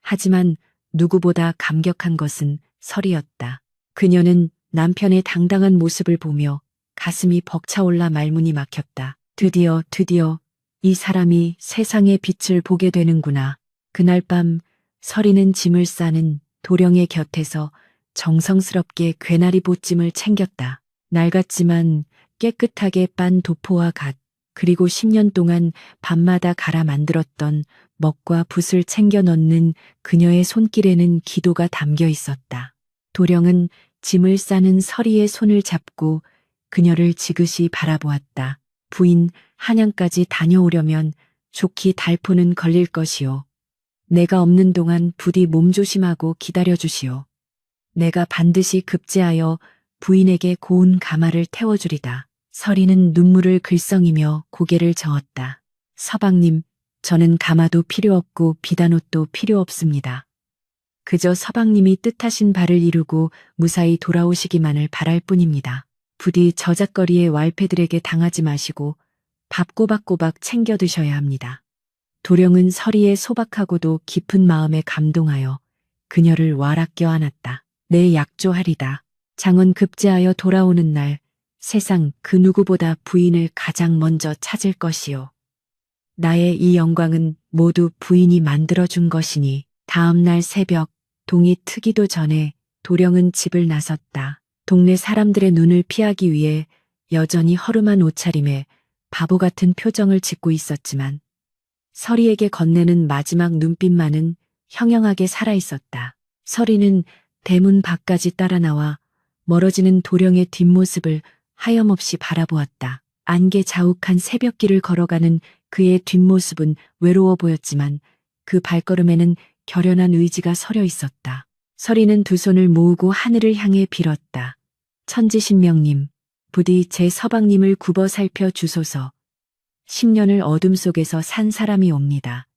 하지만 누구보다 감격한 것은 설이었다. 그녀는 남편의 당당한 모습을 보며 가슴이 벅차올라 말문이 막혔다. 드디어 이 사람이 세상의 빛을 보게 되는구나. 그날 밤 설이는 짐을 싸는 도령의 곁에서 정성스럽게 괴나리 보찜을 챙겼다. 낡았지만 깨끗하게 빤 도포와 갓, 그리고 10년 동안 밤마다 갈아 만들었던 먹과 붓을 챙겨 넣는 그녀의 손길에는 기도가 담겨 있었다. 도령은 짐을 싸는 설이의 손을 잡고 그녀를 지그시 바라보았다. 부인, 한양까지 다녀오려면 좋기 달포는 걸릴 것이오. 내가 없는 동안 부디 몸조심하고 기다려주시오. 내가 반드시 급제하여 부인에게 고운 가마를 태워주리다. 설이는 눈물을 글썽이며 고개를 저었다. 서방님, 저는 가마도 필요 없고 비단옷도 필요 없습니다. 그저 서방님이 뜻하신 바를 이루고 무사히 돌아오시기만을 바랄 뿐입니다. 부디 저잣거리의 왈패들에게 당하지 마시고 밥 꼬박꼬박 챙겨 드셔야 합니다. 도령은 설이의 소박하고도 깊은 마음에 감동하여 그녀를 와락 껴안았다. 내 약조하리다. 장은 급제하여 돌아오는 날 세상 그 누구보다 부인을 가장 먼저 찾을 것이요. 나의 이 영광은 모두 부인이 만들어준 것이니. 다음 날 새벽 동이 트기도 전에 도령은 집을 나섰다. 동네 사람들의 눈을 피하기 위해 여전히 허름한 옷차림에 바보 같은 표정을 짓고 있었지만 설이에게 건네는 마지막 눈빛만은 형형하게 살아있었다. 설이는 대문 밖까지 따라 나와 멀어지는 도령의 뒷모습을 하염없이 바라보았다. 안개 자욱한 새벽길을 걸어가는 그의 뒷모습은 외로워 보였지만 그 발걸음에는 결연한 의지가 서려 있었다. 설이는 두 손을 모으고 하늘을 향해 빌었다. 천지신명님, 부디 제 서방님을 굽어 살펴 주소서. 10년을 어둠 속에서 산 사람이 옵니다.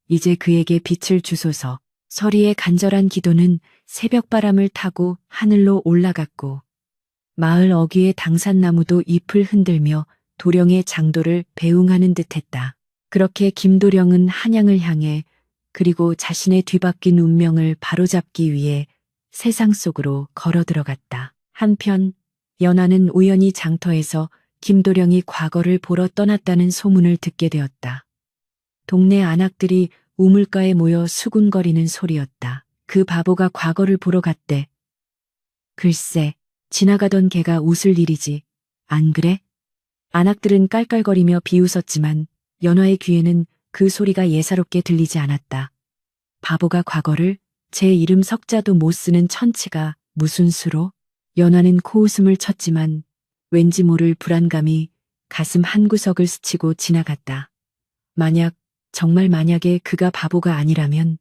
이제 그에게 빛을 주소서. 설이의 간절한 기도는 새벽바람을 타고 하늘로 올라갔고 마을 어귀의 당산나무도 잎을 흔들며 도령의 장도를 배웅하는 듯했다. 그렇게 김도령은 한양을 향해 그리고 자신의 뒤바뀐 운명을 바로잡기 위해 세상 속으로 걸어 들어갔다. 한편 연하는 우연히 장터에서 김도령이 과거를 보러 떠났다는 소문을 듣게 되었다. 동네 안악들이 우물가에 모여 수군거리는 소리였다. 그 바보가 과거를 보러 갔대. 글쎄, 지나가던 개가 웃을 일이지. 안 그래? 안악들은 깔깔거리며 비웃었지만 연화의 귀에는 그 소리가 예사롭게 들리지 않았다. 바보가 과거를, 제 이름 석자도 못 쓰는 천치가 무슨 수로? 연화는 코웃음을 쳤지만 왠지 모를 불안감이 가슴 한구석을 스치고 지나갔다. 정말 만약에 그가 바보가 아니라면,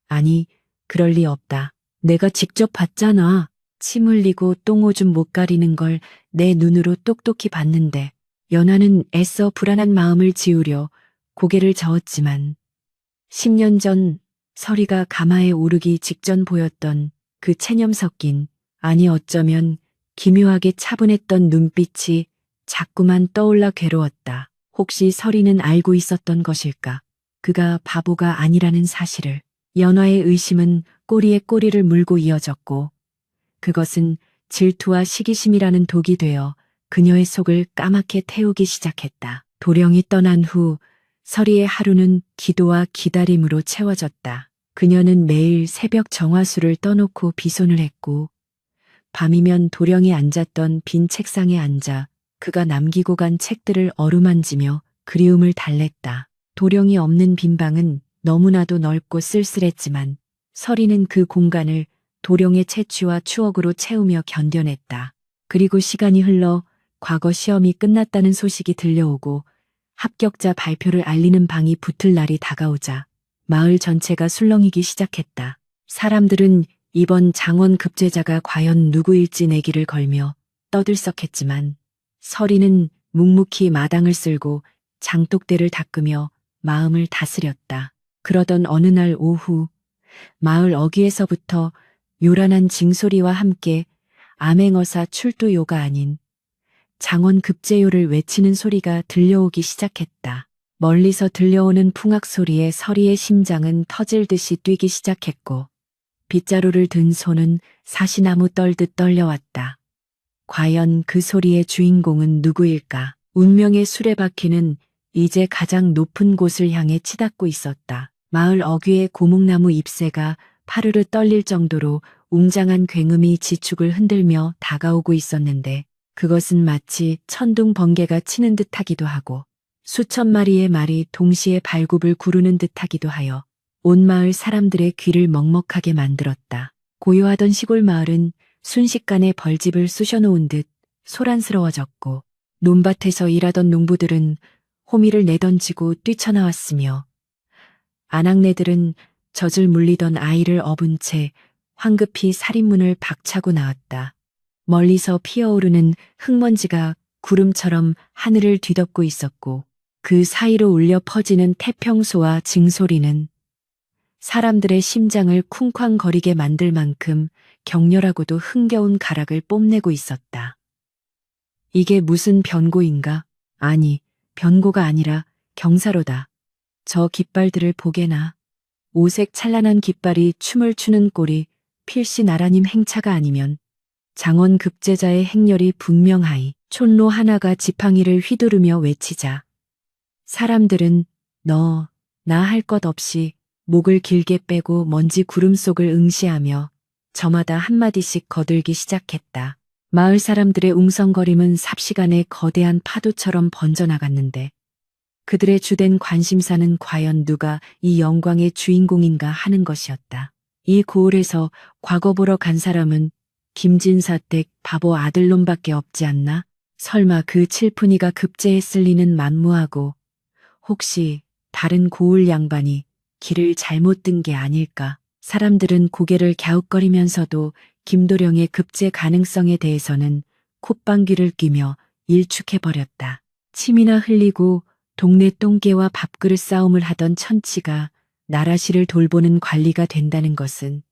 아니, 그럴 리 없다. 내가 직접 봤잖아. 침 흘리고 똥오줌 못 가리는 걸 내 눈으로 똑똑히 봤는데. 연하는 애써 불안한 마음을 지우려 고개를 저었지만 10년 전 설이가 가마에 오르기 직전 보였던 그 체념 섞인, 아니 어쩌면 기묘하게 차분했던 눈빛이 자꾸만 떠올라 괴로웠다. 혹시 설이는 알고 있었던 것일까? 그가 바보가 아니라는 사실을. 연화의 의심은 꼬리에 꼬리를 물고 이어졌고 그것은 질투와 시기심이라는 독이 되어 그녀의 속을 까맣게 태우기 시작했다. 도령이 떠난 후 서리의 하루는 기도와 기다림으로 채워졌다. 그녀는 매일 새벽 정화수를 떠놓고 비손을 했고 밤이면 도령이 앉았던 빈 책상에 앉아 그가 남기고 간 책들을 어루만지며 그리움을 달랬다. 도령이 없는 빈 방은 너무나도 넓고 쓸쓸했지만 서리는 그 공간을 도령의 채취와 추억으로 채우며 견뎌냈다. 그리고 시간이 흘러 과거 시험이 끝났다는 소식이 들려오고 합격자 발표를 알리는 방이 붙을 날이 다가오자 마을 전체가 술렁이기 시작했다. 사람들은 이번 장원 급제자가 과연 누구일지 내기를 걸며 떠들썩했지만 서리는 묵묵히 마당을 쓸고 장독대를 닦으며 마음을 다스렸다. 그러던 어느 날 오후 마을 어귀에서부터 요란한 징소리와 함께 암행어사 출두요가 아닌 장원 급제요를 외치는 소리가 들려오기 시작했다. 멀리서 들려오는 풍악 소리에 서리의 심장은 터질 듯이 뛰기 시작했고 빗자루를 든 손은 사시나무 떨듯 떨려왔다. 과연 그 소리의 주인공은 누구일까? 운명의 수레바퀴는 이제 가장 높은 곳을 향해 치닫고 있었다. 마을 어귀의 고목나무 잎새가 파르르 떨릴 정도로 웅장한 굉음이 지축을 흔들며 다가오고 있었는데 그것은 마치 천둥 번개가 치는 듯하기도 하고 수천 마리의 말이 동시에 발굽을 구르는 듯하기도 하여 온 마을 사람들의 귀를 먹먹하게 만들었다. 고요하던 시골 마을은 순식간에 벌집을 쑤셔놓은 듯 소란스러워졌고 논밭에서 일하던 농부들은 호미를 내던지고 뛰쳐나왔으며 아낙네들은 젖을 물리던 아이를 업은 채 황급히 살인문을 박차고 나왔다. 멀리서 피어오르는 흙먼지가 구름처럼 하늘을 뒤덮고 있었고 그 사이로 울려 퍼지는 태평소와 징소리는 사람들의 심장을 쿵쾅거리게 만들 만큼 격렬하고도 흥겨운 가락을 뽐내고 있었다. 이게 무슨 변고인가? 아니, 변고가 아니라 경사로다. 저 깃발들을 보게나. 오색 찬란한 깃발이 춤을 추는 꼴이 필시 나라님 행차가 아니면 장원 급제자의 행렬이 분명하이. 촌로 하나가 지팡이를 휘두르며 외치자 사람들은 너, 나 할 것 없이 목을 길게 빼고 먼지 구름 속을 응시하며 저마다 한마디씩 거들기 시작했다. 마을 사람들의 웅성거림은 삽시간에 거대한 파도처럼 번져나갔는데 그들의 주된 관심사는 과연 누가 이 영광의 주인공인가 하는 것이었다. 이 고을에서 과거 보러 간 사람은 김진사 댁 바보 아들놈밖에 없지 않나? 설마 그 칠푼이가 급제했을 리는 만무하고 혹시 다른 고을 양반이 길을 잘못 든 게 아닐까? 사람들은 고개를 갸웃거리면서도 김도령의 급제 가능성에 대해서는 콧방귀를 뀌며 일축해버렸다. 침이나 흘리고 동네 똥개와 밥그릇 싸움을 하던 천치가 나라시를 돌보는 관리가 된다는 것은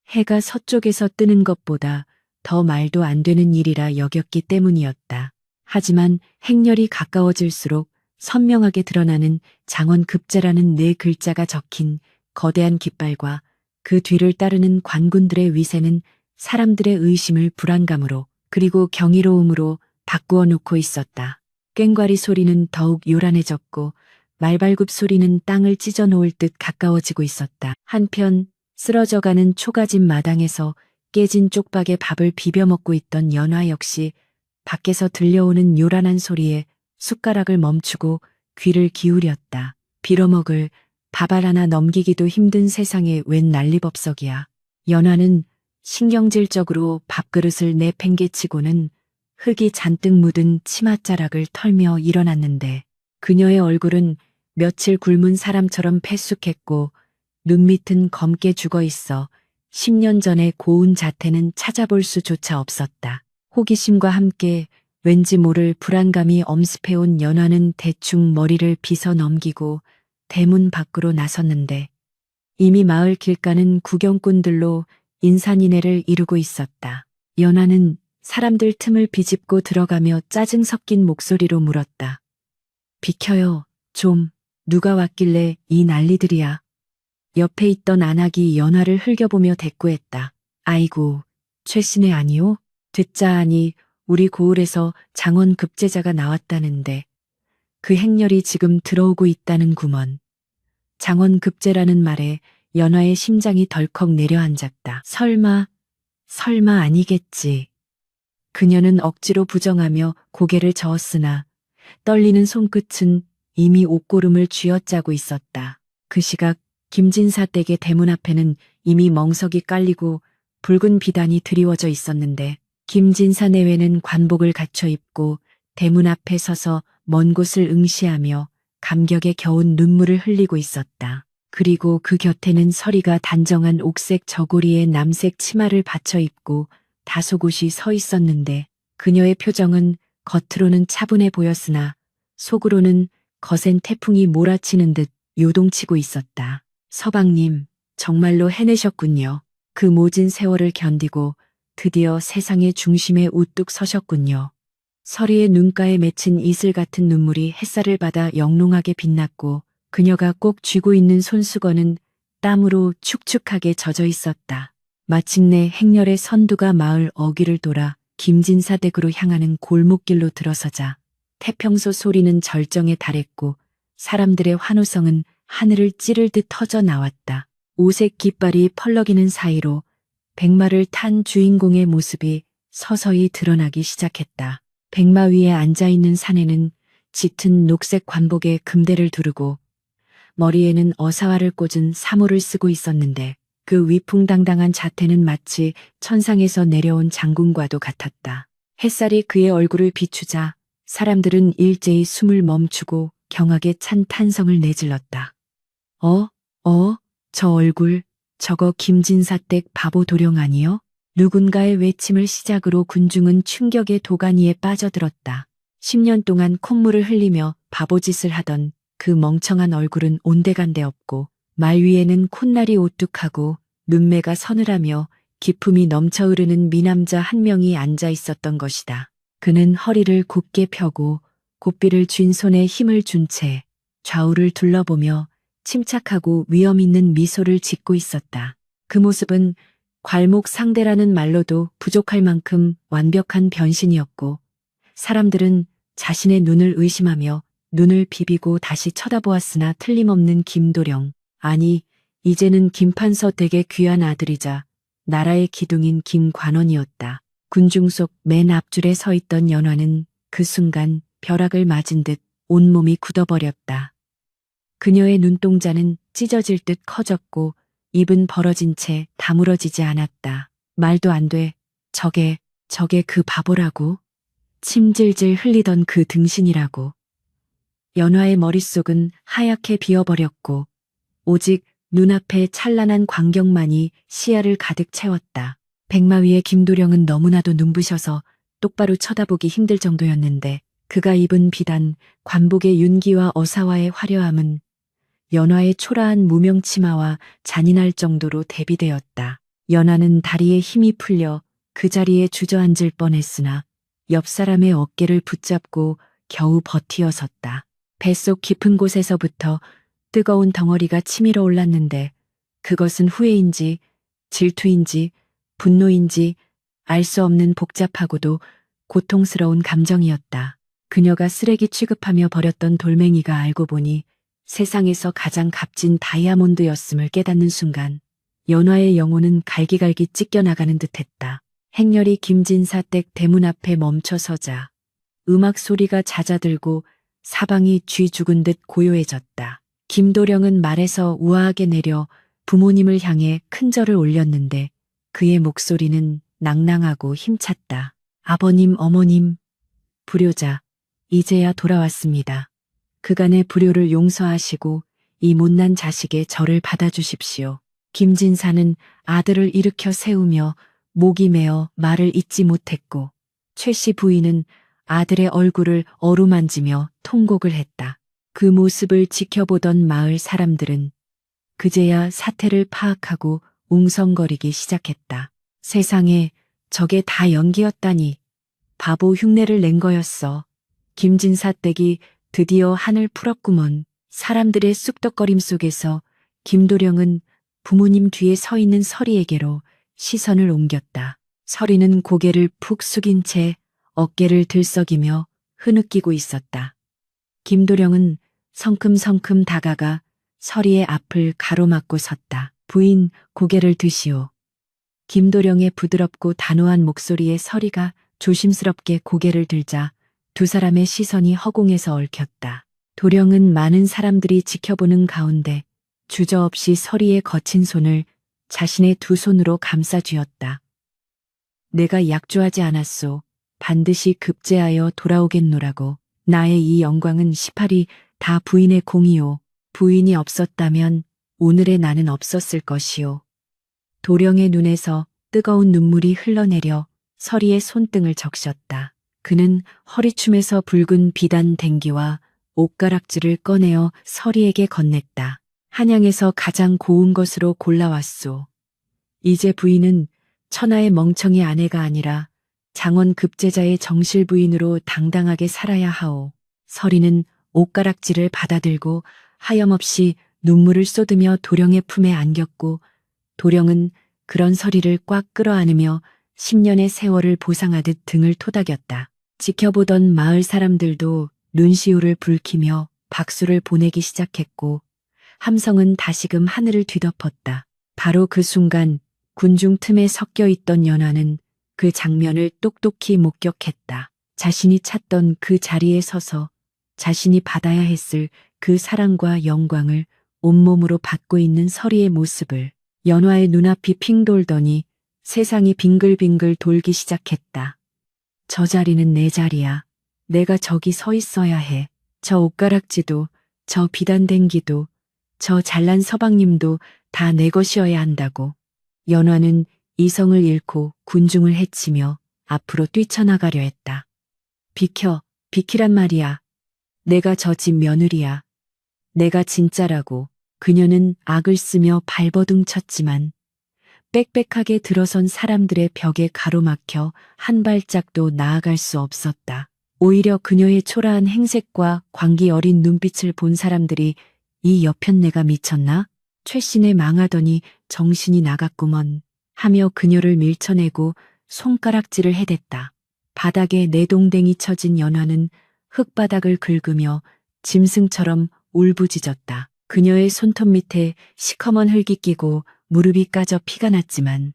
해가 서쪽에서 뜨는 것보다 더 말도 안 되는 일이라 여겼기 때문이었다. 하지만 행렬이 가까워질수록 선명하게 드러나는 장원 급제라는 네 글자가 적힌 거대한 깃발과 그 뒤를 따르는 관군들의 위세는 사람들의 의심을 불안감으로 그리고 경이로움으로 바꾸어 놓고 있었다. 꽹과리 소리는 더욱 요란해졌고 말발굽 소리는 땅을 찢어 놓을 듯 가까워지고 있었다. 한편 쓰러져가는 초가집 마당에서 깨진 쪽박에 밥을 비벼 먹고 있던 연화 역시 밖에서 들려오는 요란한 소리에 숟가락을 멈추고 귀를 기울였다. 빌어먹을 밥알 하나 넘기기도 힘든 세상에 웬 난리법석이야. 연화는 신경질적으로 밥그릇을 내팽개치고는 흙이 잔뜩 묻은 치맛자락을 털며 일어났는데 그녀의 얼굴은 며칠 굶은 사람처럼 패쑥했고 눈밑은 검게 죽어있어 10년 전의 고운 자태는 찾아볼 수조차 없었다. 호기심과 함께 왠지 모를 불안감이 엄습해온 연화는 대충 머리를 빗어 넘기고 대문 밖으로 나섰는데 이미 마을 길가는 구경꾼들로 인산인해를 이루고 있었다. 연화는 사람들 틈을 비집고 들어가며 짜증 섞인 목소리로 물었다. 비켜요, 좀. 누가 왔길래 이 난리들이야. 옆에 있던 안악이 연화를 흘겨보며 대꾸했다. 아이고, 최씨네 아니오? 듣자 하니 우리 고을에서 장원 급제자가 나왔다는데 그 행렬이 지금 들어오고 있다는 구먼. 장원급제라는 말에 연화의 심장이 덜컥 내려앉았다. 설마 아니겠지. 그녀는 억지로 부정하며 고개를 저었으나 떨리는 손끝은 이미 옷고름을 쥐어짜고 있었다. 그 시각 김진사 댁의 대문 앞에는 이미 멍석이 깔리고 붉은 비단이 드리워져 있었는데 김진사 내외는 관복을 갖춰 입고 대문 앞에 서서 먼 곳을 응시하며 감격에 겨운 눈물을 흘리고 있었다. 그리고 그 곁에는 서리가 단정한 옥색 저고리에 남색 치마를 받쳐 입고 다소곳이 서 있었는데 그녀의 표정은 겉으로는 차분해 보였으나 속으로는 거센 태풍이 몰아치는 듯 요동치고 있었다. 서방님, 정말로 해내셨군요. 그 모진 세월을 견디고 드디어 세상의 중심에 우뚝 서셨군요. 서리의 눈가에 맺힌 이슬 같은 눈물이 햇살을 받아 영롱하게 빛났고 그녀가 꼭 쥐고 있는 손수건은 땀으로 축축하게 젖어 있었다. 마침내 행렬의 선두가 마을 어귀를 돌아 김진사 댁으로 향하는 골목길로 들어서자 태평소 소리는 절정에 달했고 사람들의 환호성은 하늘을 찌를 듯 터져 나왔다. 오색 깃발이 펄럭이는 사이로 백마를 탄 주인공의 모습이 서서히 드러나기 시작했다. 백마 위에 앉아있는 사내는 짙은 녹색 관복에 금대를 두르고 머리에는 어사화를 꽂은 사모를 쓰고 있었는데 그 위풍당당한 자태는 마치 천상에서 내려온 장군과도 같았다. 햇살이 그의 얼굴을 비추자 사람들은 일제히 숨을 멈추고 경악에 찬 탄성을 내질렀다. 저 얼굴, 저거 김진사 댁 바보 도령 아니요? 누군가의 외침을 시작으로 군중은 충격의 도가니에 빠져들었다. 10년 동안 콧물을 흘리며 바보짓을 하던 그 멍청한 얼굴은 온데간데 없고 말 위에는 콧날이 오뚝하고 눈매가 서늘하며 기품이 넘쳐 흐르는 미남자 한 명이 앉아 있었던 것이다. 그는 허리를 곧게 펴고 고삐를 쥔 손에 힘을 준 채 좌우를 둘러보며 침착하고 위험 있는 미소를 짓고 있었다. 그 모습은 괄목상대라는 말로도 부족할 만큼 완벽한 변신이었고 사람들은 자신의 눈을 의심하며 눈을 비비고 다시 쳐다보았으나 틀림없는 김도령, 아니 이제는 김판서 댁의 귀한 아들이자 나라의 기둥인 김관원이었다. 군중 속 맨 앞줄에 서 있던 연화는 그 순간 벼락을 맞은 듯 온몸이 굳어버렸다. 그녀의 눈동자는 찢어질 듯 커졌고 입은 벌어진 채 다물어지지 않았다. 말도 안 돼. 저게 그 바보라고? 침 질질 흘리던 그 등신이라고. 연화의 머릿속은 하얗게 비어버렸고 오직 눈앞에 찬란한 광경만이 시야를 가득 채웠다. 백마 위의 김도령은 너무나도 눈부셔서 똑바로 쳐다보기 힘들 정도였는데 그가 입은 비단, 관복의 윤기와 어사와의 화려함은 연화의 초라한 무명 치마와 잔인할 정도로 대비되었다. 연화는 다리에 힘이 풀려 그 자리에 주저앉을 뻔했으나 옆 사람의 어깨를 붙잡고 겨우 버티어 섰다. 뱃속 깊은 곳에서부터 뜨거운 덩어리가 치밀어 올랐는데 그것은 후회인지 질투인지 분노인지 알 수 없는 복잡하고도 고통스러운 감정이었다. 그녀가 쓰레기 취급하며 버렸던 돌멩이가 알고 보니 세상에서 가장 값진 다이아몬드였음을 깨닫는 순간 연화의 영혼은 갈기갈기 찢겨나가는 듯했다. 행렬이 김진사 댁 대문 앞에 멈춰서자 음악 소리가 잦아들고 사방이 쥐 죽은 듯 고요해졌다. 김도령은 말에서 우아하게 내려 부모님을 향해 큰 절을 올렸는데 그의 목소리는 낭낭하고 힘찼다. 아버님, 어머님, 불효자, 이제야 돌아왔습니다. 그간의 불효를 용서하시고 이 못난 자식의 저를 받아주십시오. 김진사는 아들을 일으켜 세우며 목이 메어 말을 잇지 못했고 최씨 부인은 아들의 얼굴을 어루만지며 통곡을 했다. 그 모습을 지켜보던 마을 사람들은 그제야 사태를 파악하고 웅성거리기 시작했다. 세상에 저게 다 연기였다니. 바보 흉내를 낸 거였어. 김진사 댁이 드디어 한을 풀었구먼. 사람들의 쑥덕거림 속에서 김도령은 부모님 뒤에 서 있는 서리에게로 시선을 옮겼다. 서리는 고개를 푹 숙인 채 어깨를 들썩이며 흐느끼고 있었다. 김도령은 성큼성큼 다가가 서리의 앞을 가로막고 섰다. 부인, 고개를 드시오. 김도령의 부드럽고 단호한 목소리에 서리가 조심스럽게 고개를 들자 두 사람의 시선이 허공에서 얽혔다. 도령은 많은 사람들이 지켜보는 가운데 주저없이 서리의 거친 손을 자신의 두 손으로 감싸 쥐었다. 내가 약조하지 않았소. 반드시 급제하여 돌아오겠노라고. 나의 이 영광은 18이 다 부인의 공이오. 부인이 없었다면 오늘의 나는 없었을 것이오. 도령의 눈에서 뜨거운 눈물이 흘러내려 서리의 손등을 적셨다. 그는 허리춤에서 붉은 비단 댕기와 옷가락지를 꺼내어 서리에게 건넸다. 한양에서 가장 고운 것으로 골라왔소. 이제 부인은 천하의 멍청이 아내가 아니라 장원 급제자의 정실 부인으로 당당하게 살아야 하오. 서리는 옷가락지를 받아들고 하염없이 눈물을 쏟으며 도령의 품에 안겼고 도령은 그런 서리를 꽉 끌어안으며 10년의 세월을 보상하듯 등을 토닥였다. 지켜보던 마을 사람들도 눈시울을 붉히며 박수를 보내기 시작했고 함성은 다시금 하늘을 뒤덮었다. 바로 그 순간 군중 틈에 섞여 있던 연화는 그 장면을 똑똑히 목격했다. 자신이 찾던 그 자리에 서서 자신이 받아야 했을 그 사랑과 영광을 온몸으로 받고 있는 서리의 모습을. 연화의 눈앞이 핑 돌더니 세상이 빙글빙글 돌기 시작했다. 저 자리는 내 자리야. 내가 저기 서 있어야 해. 저 옷가락지도, 저 비단댕기도, 저 잘난 서방님도 다 내 것이어야 한다고. 연화는 이성을 잃고 군중을 해치며 앞으로 뛰쳐나가려 했다. 비켜, 비키란 말이야. 내가 저 집 며느리야. 내가 진짜라고. 그녀는 악을 쓰며 발버둥 쳤지만 빽빽하게 들어선 사람들의 벽에 가로막혀 한 발짝도 나아갈 수 없었다. 오히려 그녀의 초라한 행색과 광기 어린 눈빛을 본 사람들이 이 여편네가 미쳤나? 최신에 망하더니 정신이 나갔구먼 하며 그녀를 밀쳐내고 손가락질을 해댔다. 바닥에 내동댕이 쳐진 연화는 흙바닥을 긁으며 짐승처럼 울부짖었다. 그녀의 손톱 밑에 시커먼 흙이 끼고 무릎이 까져 피가 났지만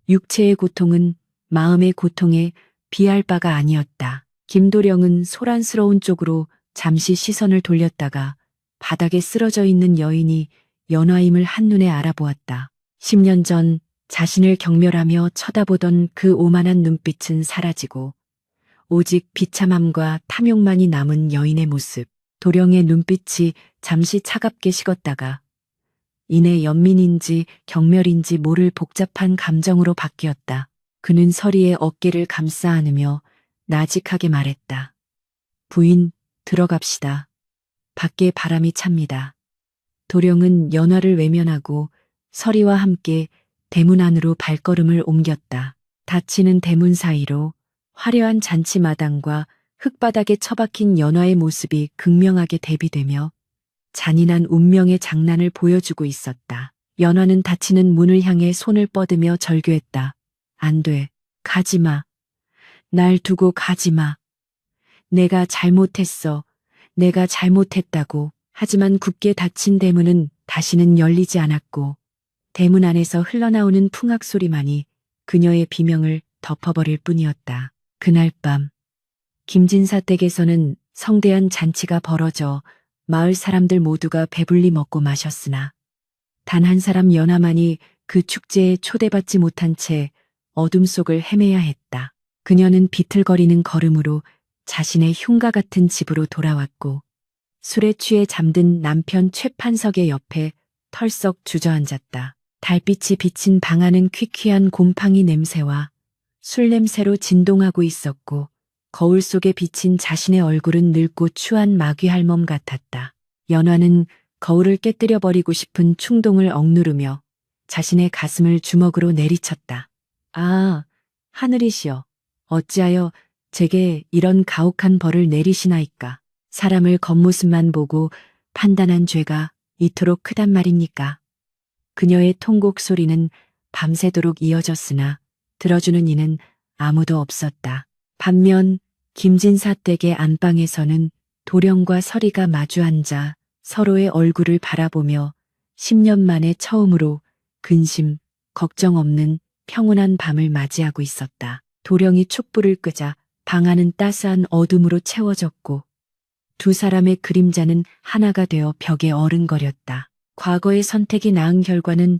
육체의 고통은 마음의 고통에 비할 바가 아니었다. 김도령은 소란스러운 쪽으로 잠시 시선을 돌렸다가 바닥에 쓰러져 있는 여인이 연화임을 한눈에 알아보았다. 10년 전 자신을 경멸하며 쳐다보던 그 오만한 눈빛은 사라지고 오직 비참함과 탐욕만이 남은 여인의 모습. 도령의 눈빛이 잠시 차갑게 식었다가 이내 연민인지 경멸인지 모를 복잡한 감정으로 바뀌었다. 그는 서리의 어깨를 감싸 안으며 나직하게 말했다. 부인, 들어갑시다. 밖에 바람이 찹니다. 도령은 연화를 외면하고 서리와 함께 대문 안으로 발걸음을 옮겼다. 닫히는 대문 사이로 화려한 잔치마당과 흙바닥에 처박힌 연화의 모습이 극명하게 대비되며 잔인한 운명의 장난을 보여주고 있었다. 연화는 닫히는 문을 향해 손을 뻗으며 절규했다. 안 돼. 가지마. 날 두고 가지마. 내가 잘못했어. 내가 잘못했다고. 하지만 굳게 닫힌 대문은 다시는 열리지 않았고 대문 안에서 흘러나오는 풍악 소리만이 그녀의 비명을 덮어버릴 뿐이었다. 그날 밤 김진사 댁에서는 성대한 잔치가 벌어져 마을 사람들 모두가 배불리 먹고 마셨으나 단 한 사람 연화만이 그 축제에 초대받지 못한 채 어둠 속을 헤매야 했다. 그녀는 비틀거리는 걸음으로 자신의 흉가 같은 집으로 돌아왔고 술에 취해 잠든 남편 최판석의 옆에 털썩 주저앉았다. 달빛이 비친 방 안은 퀴퀴한 곰팡이 냄새와 술 냄새로 진동하고 있었고 거울 속에 비친 자신의 얼굴은 늙고 추한 마귀 할멈 같았다. 연화는 거울을 깨뜨려 버리고 싶은 충동을 억누르며 자신의 가슴을 주먹으로 내리쳤다. 아, 하늘이시여, 어찌하여 제게 이런 가혹한 벌을 내리시나이까. 사람을 겉모습만 보고 판단한 죄가 이토록 크단 말입니까? 그녀의 통곡 소리는 밤새도록 이어졌으나 들어주는 이는 아무도 없었다. 반면 김진사 댁의 안방에서는 도령과 서리가 마주 앉아 서로의 얼굴을 바라보며 10년 만에 처음으로 근심, 걱정 없는 평온한 밤을 맞이하고 있었다. 도령이 촛불을 끄자 방 안은 따스한 어둠으로 채워졌고 두 사람의 그림자는 하나가 되어 벽에 어른거렸다. 과거의 선택이 낳은 결과는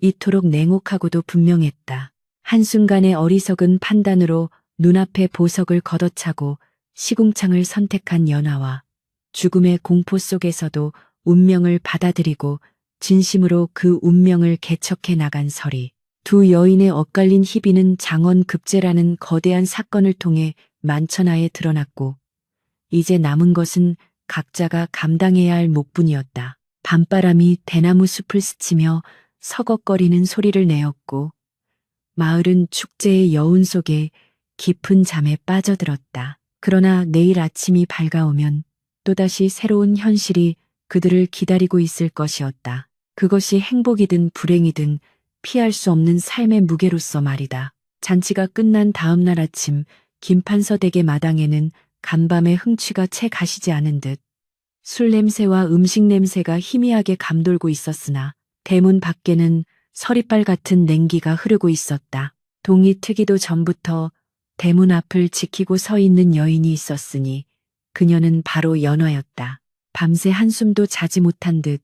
이토록 냉혹하고도 분명했다. 한순간의 어리석은 판단으로 눈앞에 보석을 걷어차고 시궁창을 선택한 연하와 죽음의 공포 속에서도 운명을 받아들이고 진심으로 그 운명을 개척해 나간 서리. 두 여인의 엇갈린 희비는 장원급제라는 거대한 사건을 통해 만천하에 드러났고 이제 남은 것은 각자가 감당해야 할 몫뿐이었다. 밤바람이 대나무 숲을 스치며 서걱거리는 소리를 내었고 마을은 축제의 여운 속에 깊은 잠에 빠져들었다. 그러나 내일 아침이 밝아오면 또다시 새로운 현실이 그들을 기다리고 있을 것이었다. 그것이 행복이든 불행이든 피할 수 없는 삶의 무게로서 말이다. 잔치가 끝난 다음 날 아침 김판서 댁의 마당에는 간밤의 흥취가 채 가시지 않은 듯 술 냄새와 음식 냄새가 희미하게 감돌고 있었으나 대문 밖에는 서리빨 같은 냉기가 흐르고 있었다. 동이 트기도 전부터 대문 앞을 지키고 서 있는 여인이 있었으니 그녀는 바로 연화였다. 밤새 한숨도 자지 못한 듯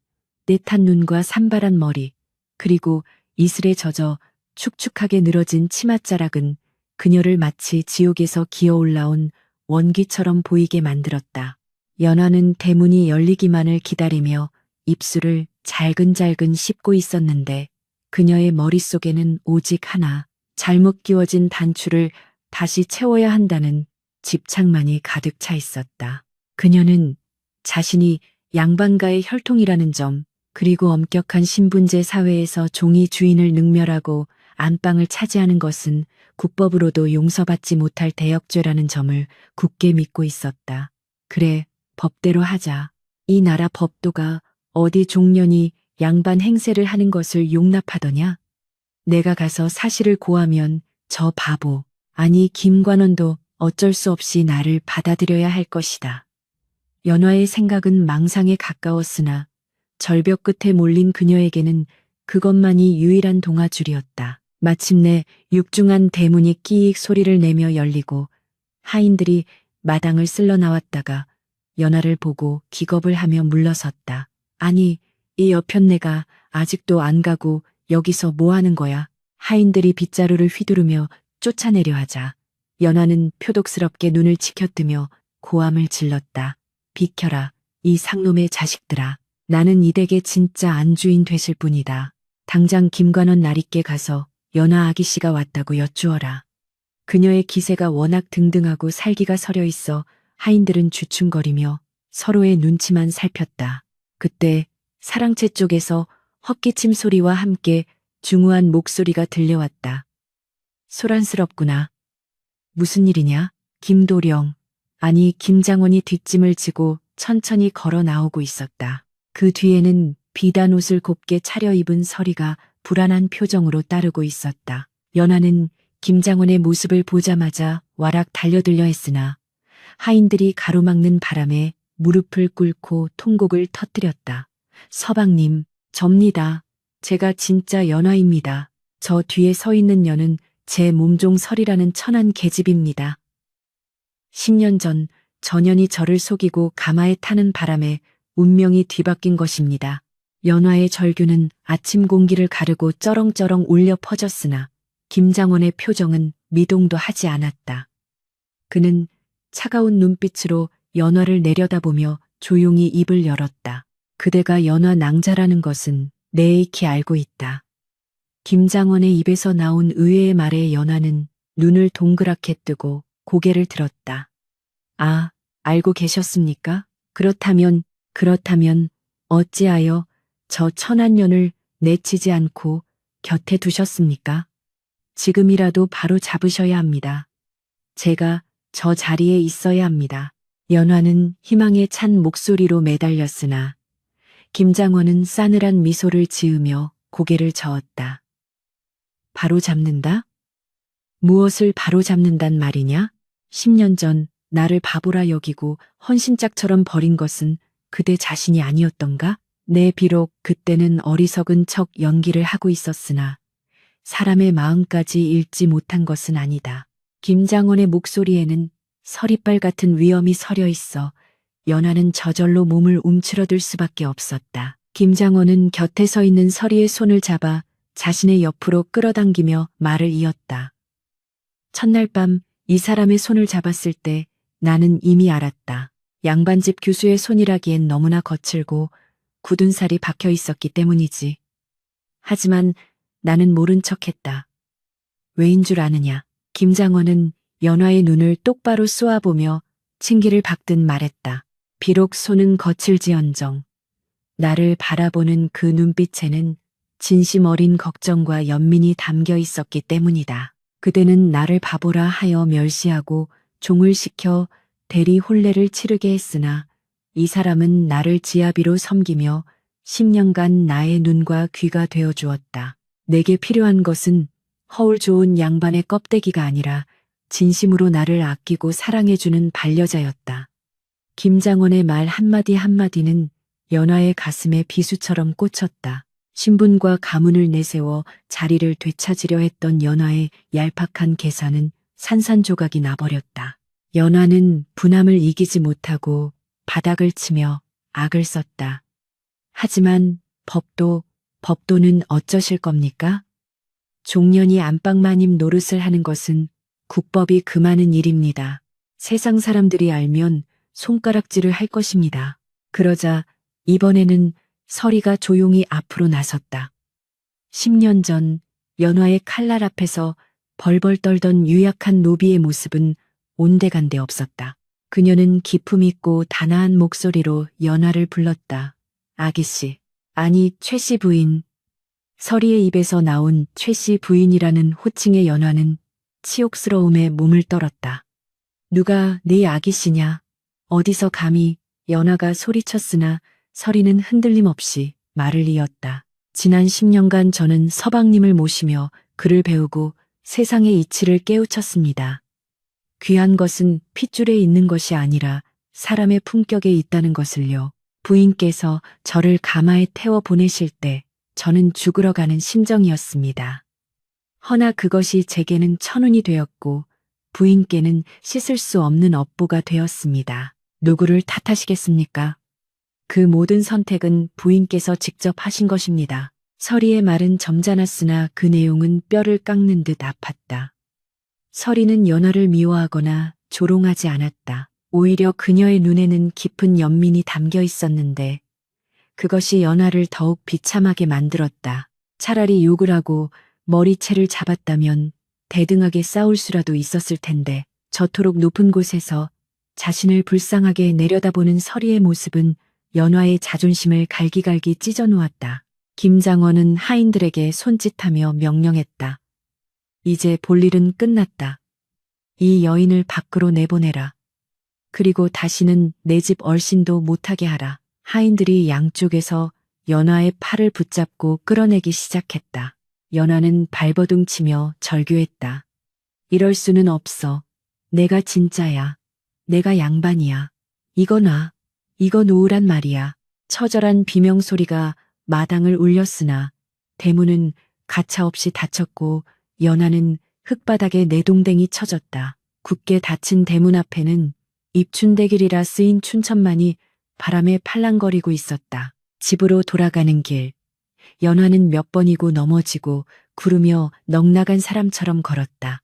떼탄 눈과 산발한 머리 그리고 이슬에 젖어 축축하게 늘어진 치맛자락은 그녀를 마치 지옥에서 기어 올라온 원기처럼 보이게 만들었다. 연화는 대문이 열리기만을 기다리며 입술을 잘근잘근 씹고 있었는데 그녀의 머릿속에는 오직 하나, 잘못 끼워진 단추를 다시 채워야 한다는 집착만이 가득 차 있었다. 그녀는 자신이 양반가의 혈통이라는 점, 그리고 엄격한 신분제 사회에서 종이 주인을 능멸하고 안방을 차지하는 것은 국법으로도 용서받지 못할 대역죄라는 점을 굳게 믿고 있었다. 그래, 법대로 하자. 이 나라 법도가 어디 종년이 양반 행세를 하는 것을 용납하더냐? 내가 가서 사실을 고하면 저 바보, 아니 김관원도 어쩔 수 없이 나를 받아들여야 할 것이다. 연화의 생각은 망상에 가까웠으나 절벽 끝에 몰린 그녀에게는 그것만이 유일한 동아줄이었다. 마침내 육중한 대문이 끼익 소리를 내며 열리고 하인들이 마당을 쓸러 나왔다가 연화를 보고 기겁을 하며 물러섰다. 아니, 이 여편네가 아직도 안 가고 여기서 뭐 하는 거야? 하인들이 빗자루를 휘두르며 쫓아내려 하자 연화는 표독스럽게 눈을 치켜뜨며 고함을 질렀다. 비켜라, 이 상놈의 자식들아. 나는 이 댁의 진짜 안주인 되실 분이다. 당장 김관원 나리께 가서 연화 아기씨가 왔다고 여쭈어라. 그녀의 기세가 워낙 등등하고 살기가 서려 있어 하인들은 주춤거리며 서로의 눈치만 살폈다. 그때 사랑채 쪽에서 헛기침 소리와 함께 중후한 목소리가 들려왔다. 소란스럽구나. 무슨 일이냐? 김도령, 아니 김장원이 뒷짐을 지고 천천히 걸어 나오고 있었다. 그 뒤에는 비단 옷을 곱게 차려입은 서리가 불안한 표정으로 따르고 있었다. 연화는 김장원의 모습을 보자마자 와락 달려들려 했으나 하인들이 가로막는 바람에 무릎을 꿇고 통곡을 터뜨렸다. 서방님, 접니다. 제가 진짜 연화입니다. 저 뒤에 서 있는 년은 제 몸종 설이라는 천한 계집입니다. 10년 전 전연이 저를 속이고 가마에 타는 바람에 운명이 뒤바뀐 것입니다. 연화의 절규는 아침 공기를 가르고 쩌렁쩌렁 울려 퍼졌으나 김장원의 표정은 미동도 하지 않았다. 그는 차가운 눈빛으로 연화를 내려다보며 조용히 입을 열었다. 그대가 연화 낭자라는 것은 내익히 알고 있다. 김장원의 입에서 나온 의외의 말에 연화는 눈을 동그랗게 뜨고 고개를 들었다. 아, 알고 계셨습니까? 그렇다면 어찌하여 저 천한년을 내치지 않고 곁에 두셨습니까? 지금이라도 바로 잡으셔야 합니다. 제가 저 자리에 있어야 합니다. 연화는 희망에 찬 목소리로 매달렸으나 김장원은 싸늘한 미소를 지으며 고개를 저었다. 바로 잡는다? 무엇을 바로 잡는단 말이냐? 10년 전 나를 바보라 여기고 헌신짝처럼 버린 것은 그대 자신이 아니었던가? 네, 비록 그때는 어리석은 척 연기를 하고 있었으나 사람의 마음까지 읽지 못한 것은 아니다. 김장원의 목소리에는 서리빨 같은 위엄이 서려 있어 연하는 저절로 몸을 움츠러들 수밖에 없었다. 김장원은 곁에 서 있는 서리의 손을 잡아 자신의 옆으로 끌어당기며 말을 이었다. 첫날 밤 이 사람의 손을 잡았을 때 나는 이미 알았다. 양반집 교수의 손이라기엔 너무나 거칠고 굳은 살이 박혀 있었기 때문이지. 하지만 나는 모른 척했다. 왜인 줄 아느냐? 김장원은 연화의 눈을 똑바로 쏘아보며 친기를 박듯 말했다. 비록 손은 거칠지언정 나를 바라보는 그 눈빛에는 진심 어린 걱정과 연민이 담겨 있었기 때문이다. 그대는 나를 바보라 하여 멸시하고 종을 시켜 대리 혼례를 치르게 했으나 이 사람은 나를 지아비로 섬기며 10년간 나의 눈과 귀가 되어 주었다. 내게 필요한 것은 허울 좋은 양반의 껍데기가 아니라 진심으로 나를 아끼고 사랑해주는 반려자였다. 김장원의 말 한마디 한마디는 연화의 가슴에 비수처럼 꽂혔다. 신분과 가문을 내세워 자리를 되찾으려 했던 연화의 얄팍한 계산은 산산조각이 나버렸다. 연화는 분함을 이기지 못하고 바닥을 치며 악을 썼다. 하지만 법도는 어쩌실 겁니까? 종년이 안방마님 노릇을 하는 것은 국법이 금하는 일입니다. 세상 사람들이 알면 손가락질을 할 것입니다. 그러자 이번에는 서리가 조용히 앞으로 나섰다. 10년 전 연화의 칼날 앞에서 벌벌 떨던 유약한 노비의 모습은 온데간데 없었다. 그녀는 기품 있고 단아한 목소리로 연화를 불렀다. 아기씨, 아니 최씨 부인. 서리의 입에서 나온 최씨 부인이라는 호칭의 연화는 치욕스러움에 몸을 떨었다. 누가 네 아기씨냐? 어디서 감히? 연화가 소리쳤으나 서리는 흔들림 없이 말을 이었다. 지난 10년간 저는 서방님을 모시며 글을 배우고 세상의 이치를 깨우쳤습니다. 귀한 것은 핏줄에 있는 것이 아니라 사람의 품격에 있다는 것을요. 부인께서 저를 가마에 태워 보내실 때 저는 죽으러 가는 심정이었습니다. 허나 그것이 제게는 천운이 되었고 부인께는 씻을 수 없는 업보가 되었습니다. 누구를 탓하시겠습니까? 그 모든 선택은 부인께서 직접 하신 것입니다. 서리의 말은 점잖았으나 그 내용은 뼈를 깎는 듯 아팠다. 서리는 연화를 미워하거나 조롱하지 않았다. 오히려 그녀의 눈에는 깊은 연민이 담겨 있었는데 그것이 연화를 더욱 비참하게 만들었다. 차라리 욕을 하고 머리채를 잡았다면 대등하게 싸울 수라도 있었을 텐데 저토록 높은 곳에서 자신을 불쌍하게 내려다보는 서리의 모습은 연화의 자존심을 갈기갈기 찢어놓았다. 김장원은 하인들에게 손짓하며 명령했다. 이제 볼일은 끝났다. 이 여인을 밖으로 내보내라. 그리고 다시는 내 집 얼씬도 못하게 하라. 하인들이 양쪽에서 연화의 팔을 붙잡고 끌어내기 시작했다. 연화는 발버둥치며 절규했다. 이럴 수는 없어. 내가 진짜야. 내가 양반이야. 이거 놔. 이거 놓으란 말이야. 처절한 비명소리가 마당을 울렸으나 대문은 가차없이 닫혔고 연화는 흙바닥에 내동댕이 쳐졌다. 굳게 닫힌 대문 앞에는 입춘대길이라 쓰인 춘천만이 바람에 팔랑거리고 있었다. 집으로 돌아가는 길. 연화는 몇 번이고 넘어지고 구르며 넋나간 사람처럼 걸었다.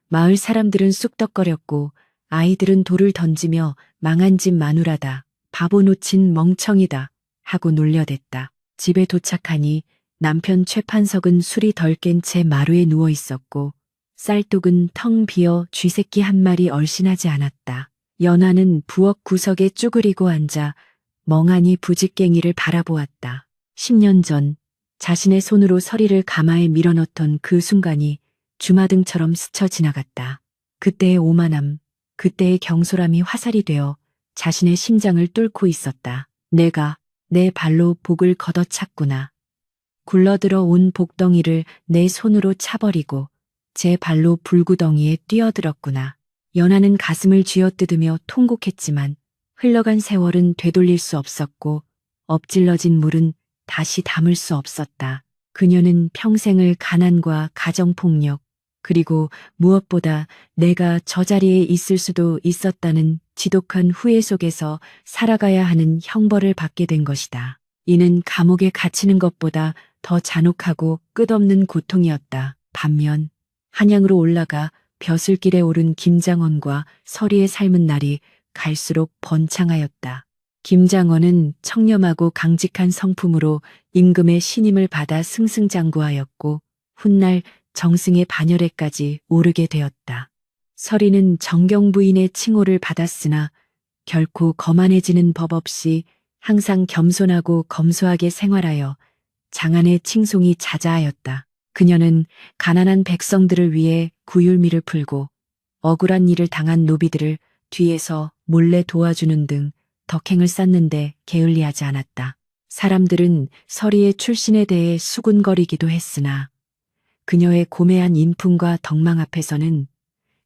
마을 사람들은 쑥덕거렸고 아이들은 돌을 던지며 망한 집 마누라다. 바보 놓친 멍청이다 하고 놀려댔다. 집에 도착하니 남편 최판석은 술이 덜 깬 채 마루에 누워 있었고 쌀독은 텅 비어 쥐새끼 한 마리 얼씬하지 않았다. 연화는 부엌 구석에 쭈그리고 앉아 멍하니 부직갱이를 바라보았다. 10년 전 자신의 손으로 서리를 가마에 밀어넣던 그 순간이 주마등처럼 스쳐 지나갔다. 그때의 오만함, 그때의 경솔함이 화살이 되어 자신의 심장을 뚫고 있었다. 내가 내 발로 복을 걷어찼구나. 굴러들어 온 복덩이를 내 손으로 차버리고 제 발로 불구덩이에 뛰어들었구나. 연하는 가슴을 쥐어뜯으며 통곡했지만 흘러간 세월은 되돌릴 수 없었고 엎질러진 물은 다시 담을 수 없었다. 그녀는 평생을 가난과 가정폭력, 그리고 무엇보다 내가 저 자리에 있을 수도 있었다는 지독한 후회 속에서 살아가야 하는 형벌을 받게 된 것이다. 이는 감옥에 갇히는 것보다 더 잔혹하고 끝없는 고통이었다. 반면 한양으로 올라가 벼슬길에 오른 김장원과 서리의 삶은 날이 갈수록 번창하였다. 김장원은 청렴하고 강직한 성품으로 임금의 신임을 받아 승승장구하였고 훗날 정승의 반열에까지 오르게 되었다. 서리는 정경부인의 칭호를 받았으나 결코 거만해지는 법 없이 항상 겸손하고 검소하게 생활하여 장안의 칭송이 자자하였다. 그녀는 가난한 백성들을 위해 구휼미를 풀고 억울한 일을 당한 노비들을 뒤에서 몰래 도와주는 등 덕행을 쌓는데 게을리하지 않았다. 사람들은 서리의 출신에 대해 수군거리기도 했으나 그녀의 고매한 인품과 덕망 앞에서는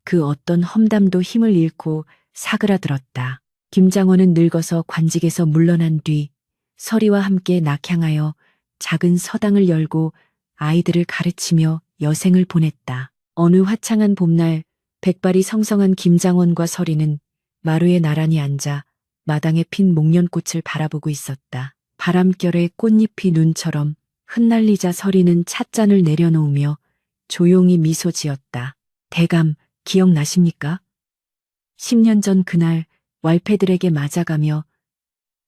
그 어떤 험담도 힘을 잃고 사그라들었다. 김장원은 늙어서 관직에서 물러난 뒤 서리와 함께 낙향하여 작은 서당을 열고 아이들을 가르치며 여생을 보냈다. 어느 화창한 봄날 백발이 성성한 김장원과 서리는 마루에 나란히 앉아 마당에 핀 목련꽃을 바라보고 있었다. 바람결에 꽃잎이 눈처럼 흩날리자 서리는 찻잔을 내려놓으며 조용히 미소 지었다. 대감, 기억나십니까? 10년 전 그날 왈패들에게 맞아가며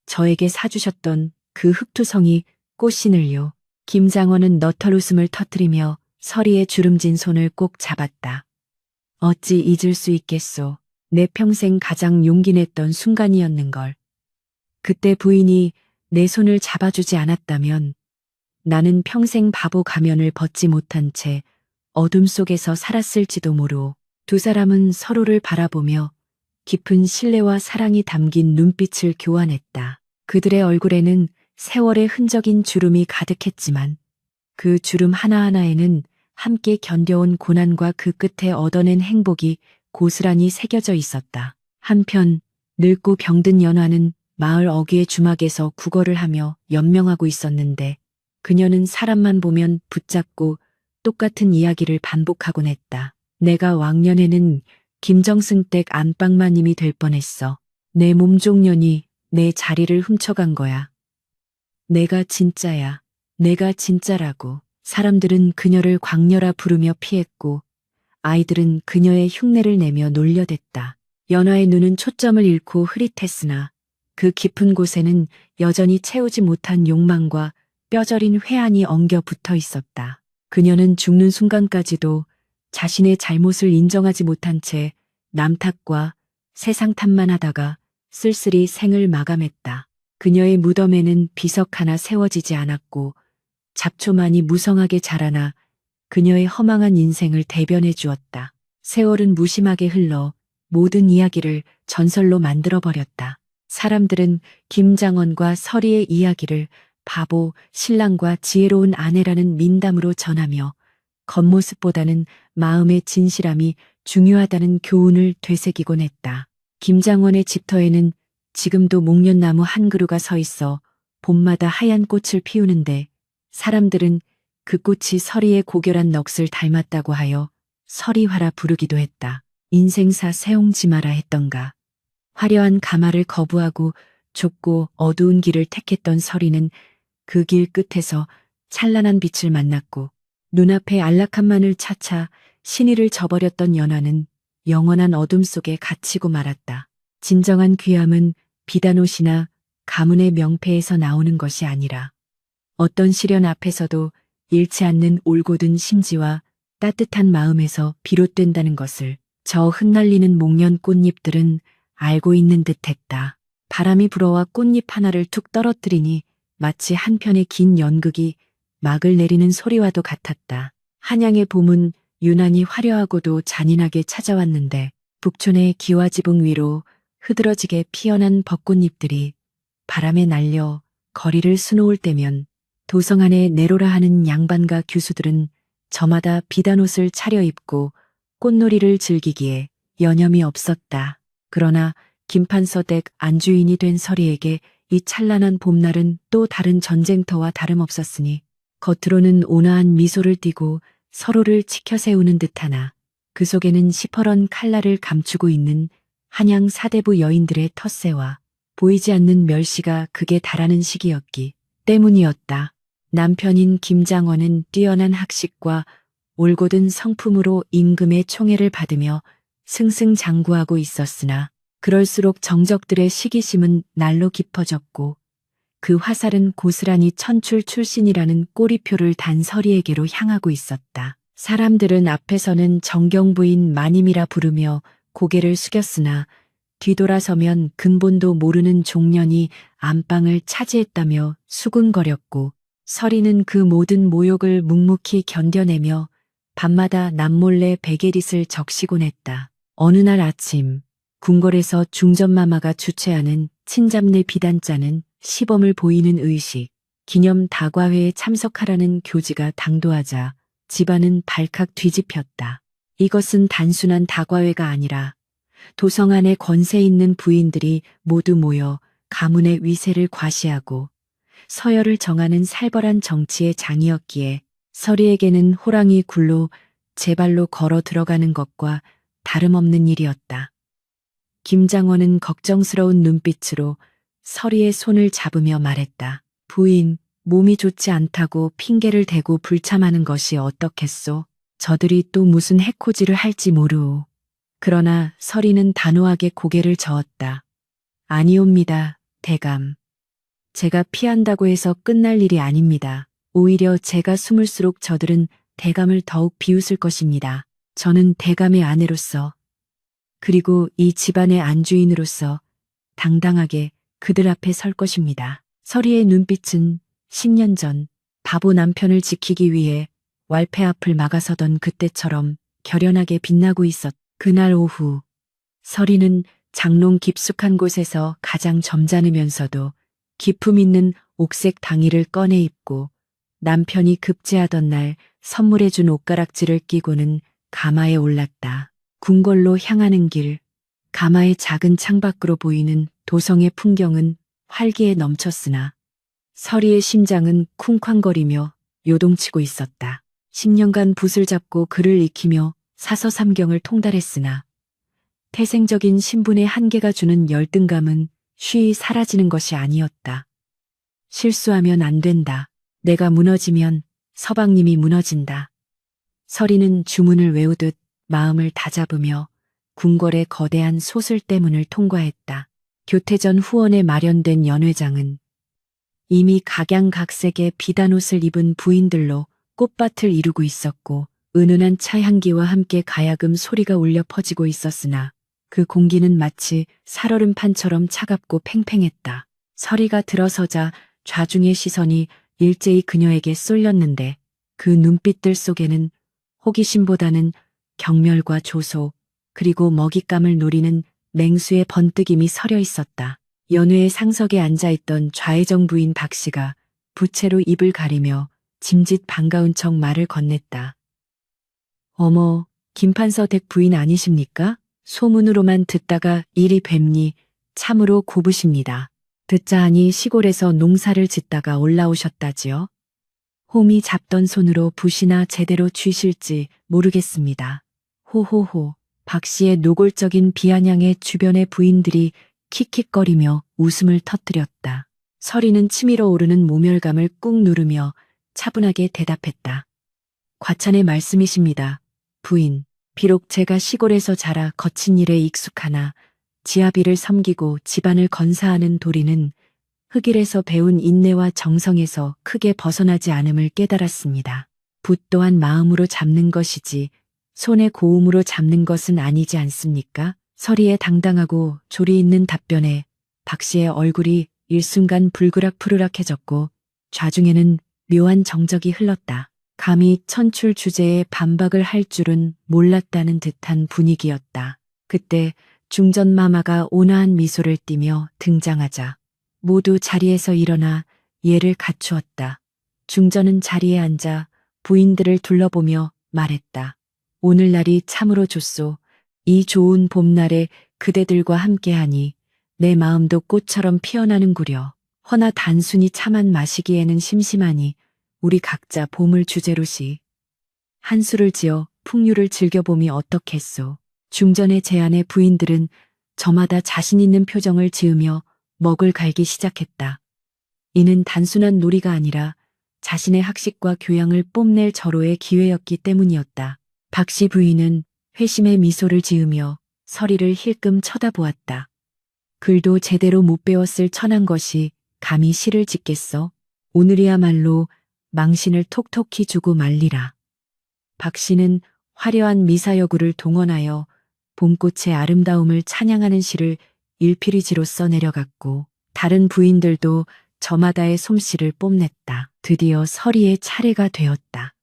저에게 사주셨던 그 흑투성이 꽃신을요. 김장원은 너털 웃음을 터뜨리며 서리의 주름진 손을 꼭 잡았다. 어찌 잊을 수 있겠소. 내 평생 가장 용기 냈던 순간이었는걸. 그때 부인이 내 손을 잡아주지 않았다면 나는 평생 바보 가면을 벗지 못한 채 어둠 속에서 살았을지도 모르오. 두 사람은 서로를 바라보며 깊은 신뢰와 사랑이 담긴 눈빛을 교환했다. 그들의 얼굴에는 세월의 흔적인 주름이 가득했지만 그 주름 하나하나에는 함께 견뎌온 고난과 그 끝에 얻어낸 행복이 고스란히 새겨져 있었다. 한편 늙고 병든 연화는 마을 어귀의 주막에서 국어를 하며 연명하고 있었는데 그녀는 사람만 보면 붙잡고 똑같은 이야기를 반복하곤 했다. 내가 왕년에는 김정승댁 안방마님이 될 뻔했어. 내 몸종년이 내 자리를 훔쳐간 거야. 내가 진짜야. 내가 진짜라고. 사람들은 그녀를 광녀라 부르며 피했고 아이들은 그녀의 흉내를 내며 놀려댔다. 연화의 눈은 초점을 잃고 흐릿했으나 그 깊은 곳에는 여전히 채우지 못한 욕망과 뼈저린 회한이 엉겨 붙어 있었다. 그녀는 죽는 순간까지도 자신의 잘못을 인정하지 못한 채 남 탓과 세상 탓만 하다가 쓸쓸히 생을 마감했다. 그녀의 무덤에는 비석 하나 세워지지 않았고 잡초만이 무성하게 자라나 그녀의 허망한 인생을 대변해 주었다. 세월은 무심하게 흘러 모든 이야기를 전설로 만들어버렸다. 사람들은 김장원과 서리의 이야기를 바보, 신랑과 지혜로운 아내라는 민담으로 전하며 겉모습보다는 마음의 진실함이 중요하다는 교훈을 되새기곤 했다. 김장원의 집터에는 지금도 목련나무 한 그루가 서 있어 봄마다 하얀 꽃을 피우는데 사람들은 그 꽃이 서리의 고결한 넋을 닮았다고 하여 서리화라 부르기도 했다. 인생사 세옹지마라 했던가. 화려한 가마를 거부하고 좁고 어두운 길을 택했던 서리는 그 길 끝에서 찬란한 빛을 만났고 눈앞에 안락함만을 차차 신의를 저버렸던 연화는 영원한 어둠 속에 갇히고 말았다. 진정한 귀함은 비단옷이나 가문의 명패에서 나오는 것이 아니라 어떤 시련 앞에서도 잃지 않는 올곧은 심지와 따뜻한 마음에서 비롯된다는 것을 저 흩날리는 목련 꽃잎들은 알고 있는 듯했다. 바람이 불어와 꽃잎 하나를 툭 떨어뜨리니 마치 한편의 긴 연극이 막을 내리는 소리와도 같았다. 한양의 봄은 유난히 화려하고도 잔인하게 찾아왔는데 북촌의 기와지붕 위로 흐드러지게 피어난 벚꽃잎들이 바람에 날려 거리를 수놓을 때면 도성 안에 내로라 하는 양반과 교수들은 저마다 비단옷을 차려입고 꽃놀이를 즐기기에 여념이 없었다. 그러나 김판서댁 안주인이 된 서리에게 이 찬란한 봄날은 또 다른 전쟁터와 다름없었으니 겉으로는 온화한 미소를 띠고 서로를 치켜 세우는 듯하나 그 속에는 시퍼런 칼날을 감추고 있는 한양 사대부 여인들의 텃세와 보이지 않는 멸시가 극에 달하는 시기였기 때문이었다. 남편인 김장원은 뛰어난 학식과 올곧은 성품으로 임금의 총애를 받으며 승승장구하고 있었으나 그럴수록 정적들의 시기심은 날로 깊어졌고 그 화살은 고스란히 천출 출신이라는 꼬리표를 단 서리에게로 향하고 있었다. 사람들은 앞에서는 정경부인 마님이라 부르며 고개를 숙였으나 뒤돌아서면 근본도 모르는 종년이 안방을 차지했다며 수군거렸고 서리는 그 모든 모욕을 묵묵히 견뎌내며 밤마다 남몰래 베게릿을 적시곤 했다. 어느 날 아침 궁궐에서 중전마마가 주최하는 친잡내 비단자는 시범을 보이는 의식, 기념 다과회에 참석하라는 교지가 당도하자 집안은 발칵 뒤집혔다. 이것은 단순한 다과회가 아니라 도성 안에 권세 있는 부인들이 모두 모여 가문의 위세를 과시하고 서열을 정하는 살벌한 정치의 장이었기에 서리에게는 호랑이 굴로 제 발로 걸어 들어가는 것과 다름없는 일이었다. 김장원은 걱정스러운 눈빛으로 서리의 손을 잡으며 말했다. 부인, 몸이 좋지 않다고 핑계를 대고 불참하는 것이 어떻겠소? 저들이 또 무슨 해코지를 할지 모르오. 그러나 서리는 단호하게 고개를 저었다. 아니옵니다, 대감. 제가 피한다고 해서 끝날 일이 아닙니다. 오히려 제가 숨을수록 저들은 대감을 더욱 비웃을 것입니다. 저는 대감의 아내로서 그리고 이 집안의 안주인으로서 당당하게 그들 앞에 설 것입니다. 서리의 눈빛은 10년 전 바보 남편을 지키기 위해 왈패 앞을 막아서던 그때처럼 결연하게 빛나고 있었다. 그날 오후 서리는 장롱 깊숙한 곳에서 가장 점잖으면서도 기품 있는 옥색 당의를 꺼내 입고 남편이 급제하던 날 선물해준 옷가락지를 끼고는 가마에 올랐다. 궁궐로 향하는 길, 가마의 작은 창밖으로 보이는 도성의 풍경은 활기에 넘쳤으나 서리의 심장은 쿵쾅거리며 요동치고 있었다. 10년간 붓을 잡고 글을 익히며 사서삼경을 통달했으나 태생적인 신분의 한계가 주는 열등감은 쉬이 사라지는 것이 아니었다. 실수하면 안 된다. 내가 무너지면 서방님이 무너진다. 서리는 주문을 외우듯 마음을 다잡으며 궁궐의 거대한 소슬대문을 통과했다. 교태전 후원에 마련된 연회장은 이미 각양각색의 비단옷을 입은 부인들로 꽃밭을 이루고 있었고 은은한 차 향기와 함께 가야금 소리가 울려 퍼지고 있었으나 그 공기는 마치 살얼음판처럼 차갑고 팽팽했다. 서리가 들어서자 좌중의 시선이 일제히 그녀에게 쏠렸는데 그 눈빛들 속에는 호기심보다는 경멸과 조소 그리고 먹잇감을 노리는 맹수의 번뜩임이 서려 있었다. 연회의 상석에 앉아있던 좌회정 부인 박씨가 부채로 입을 가리며 짐짓 반가운 척 말을 건넸다. 어머, 김판서 댁 부인 아니십니까? 소문으로만 듣다가 이리 뵙니 참으로 고부십니다. 듣자 하니 시골에서 농사를 짓다가 올라오셨다지요? 홈이 잡던 손으로 붓이나 제대로 쥐실지 모르겠습니다. 호호호. 박씨의 노골적인 비아냥에 주변의 부인들이 킥킥거리며 웃음을 터뜨렸다. 서리는 치밀어 오르는 모멸감을 꾹 누르며 차분하게 대답했다. 과찬의 말씀이십니다. 부인, 비록 제가 시골에서 자라 거친 일에 익숙하나 지아비를 섬기고 집안을 건사하는 도리는 흑일에서 배운 인내와 정성에서 크게 벗어나지 않음을 깨달았습니다. 붓 또한 마음으로 잡는 것이지 손의 고움으로 잡는 것은 아니지 않습니까? 서리의 당당하고 조리 있는 답변에 박씨의 얼굴이 일순간 불그락푸르락해졌고 좌중에는 묘한 정적이 흘렀다. 감히 천출 주제에 반박을 할 줄은 몰랐다는 듯한 분위기였다. 그때 중전마마가 온화한 미소를 띠며 등장하자 모두 자리에서 일어나 예를 갖추었다. 중전은 자리에 앉아 부인들을 둘러보며 말했다. 오늘날이 참으로 좋소. 이 좋은 봄날에 그대들과 함께하니 내 마음도 꽃처럼 피어나는구려. 허나 단순히 차만 마시기에는 심심하니 우리 각자 봄을 주제로 한수를 지어 풍류를 즐겨봄이 어떻겠소. 중전의 제안에 부인들은 저마다 자신 있는 표정을 지으며 먹을 갈기 시작했다. 이는 단순한 놀이가 아니라 자신의 학식과 교양을 뽐낼 절호의 기회였기 때문이었다. 박씨 부인은 회심의 미소를 지으며 서리를 힐끔 쳐다보았다. 글도 제대로 못 배웠을 천한 것이 감히 시를 짓겠어? 오늘이야말로 망신을 톡톡히 주고 말리라. 박씨는 화려한 미사여구를 동원하여 봄꽃의 아름다움을 찬양하는 시를 일필이지로 써내려갔고 다른 부인들도 저마다의 솜씨를 뽐냈다. 드디어 서리의 차례가 되었다.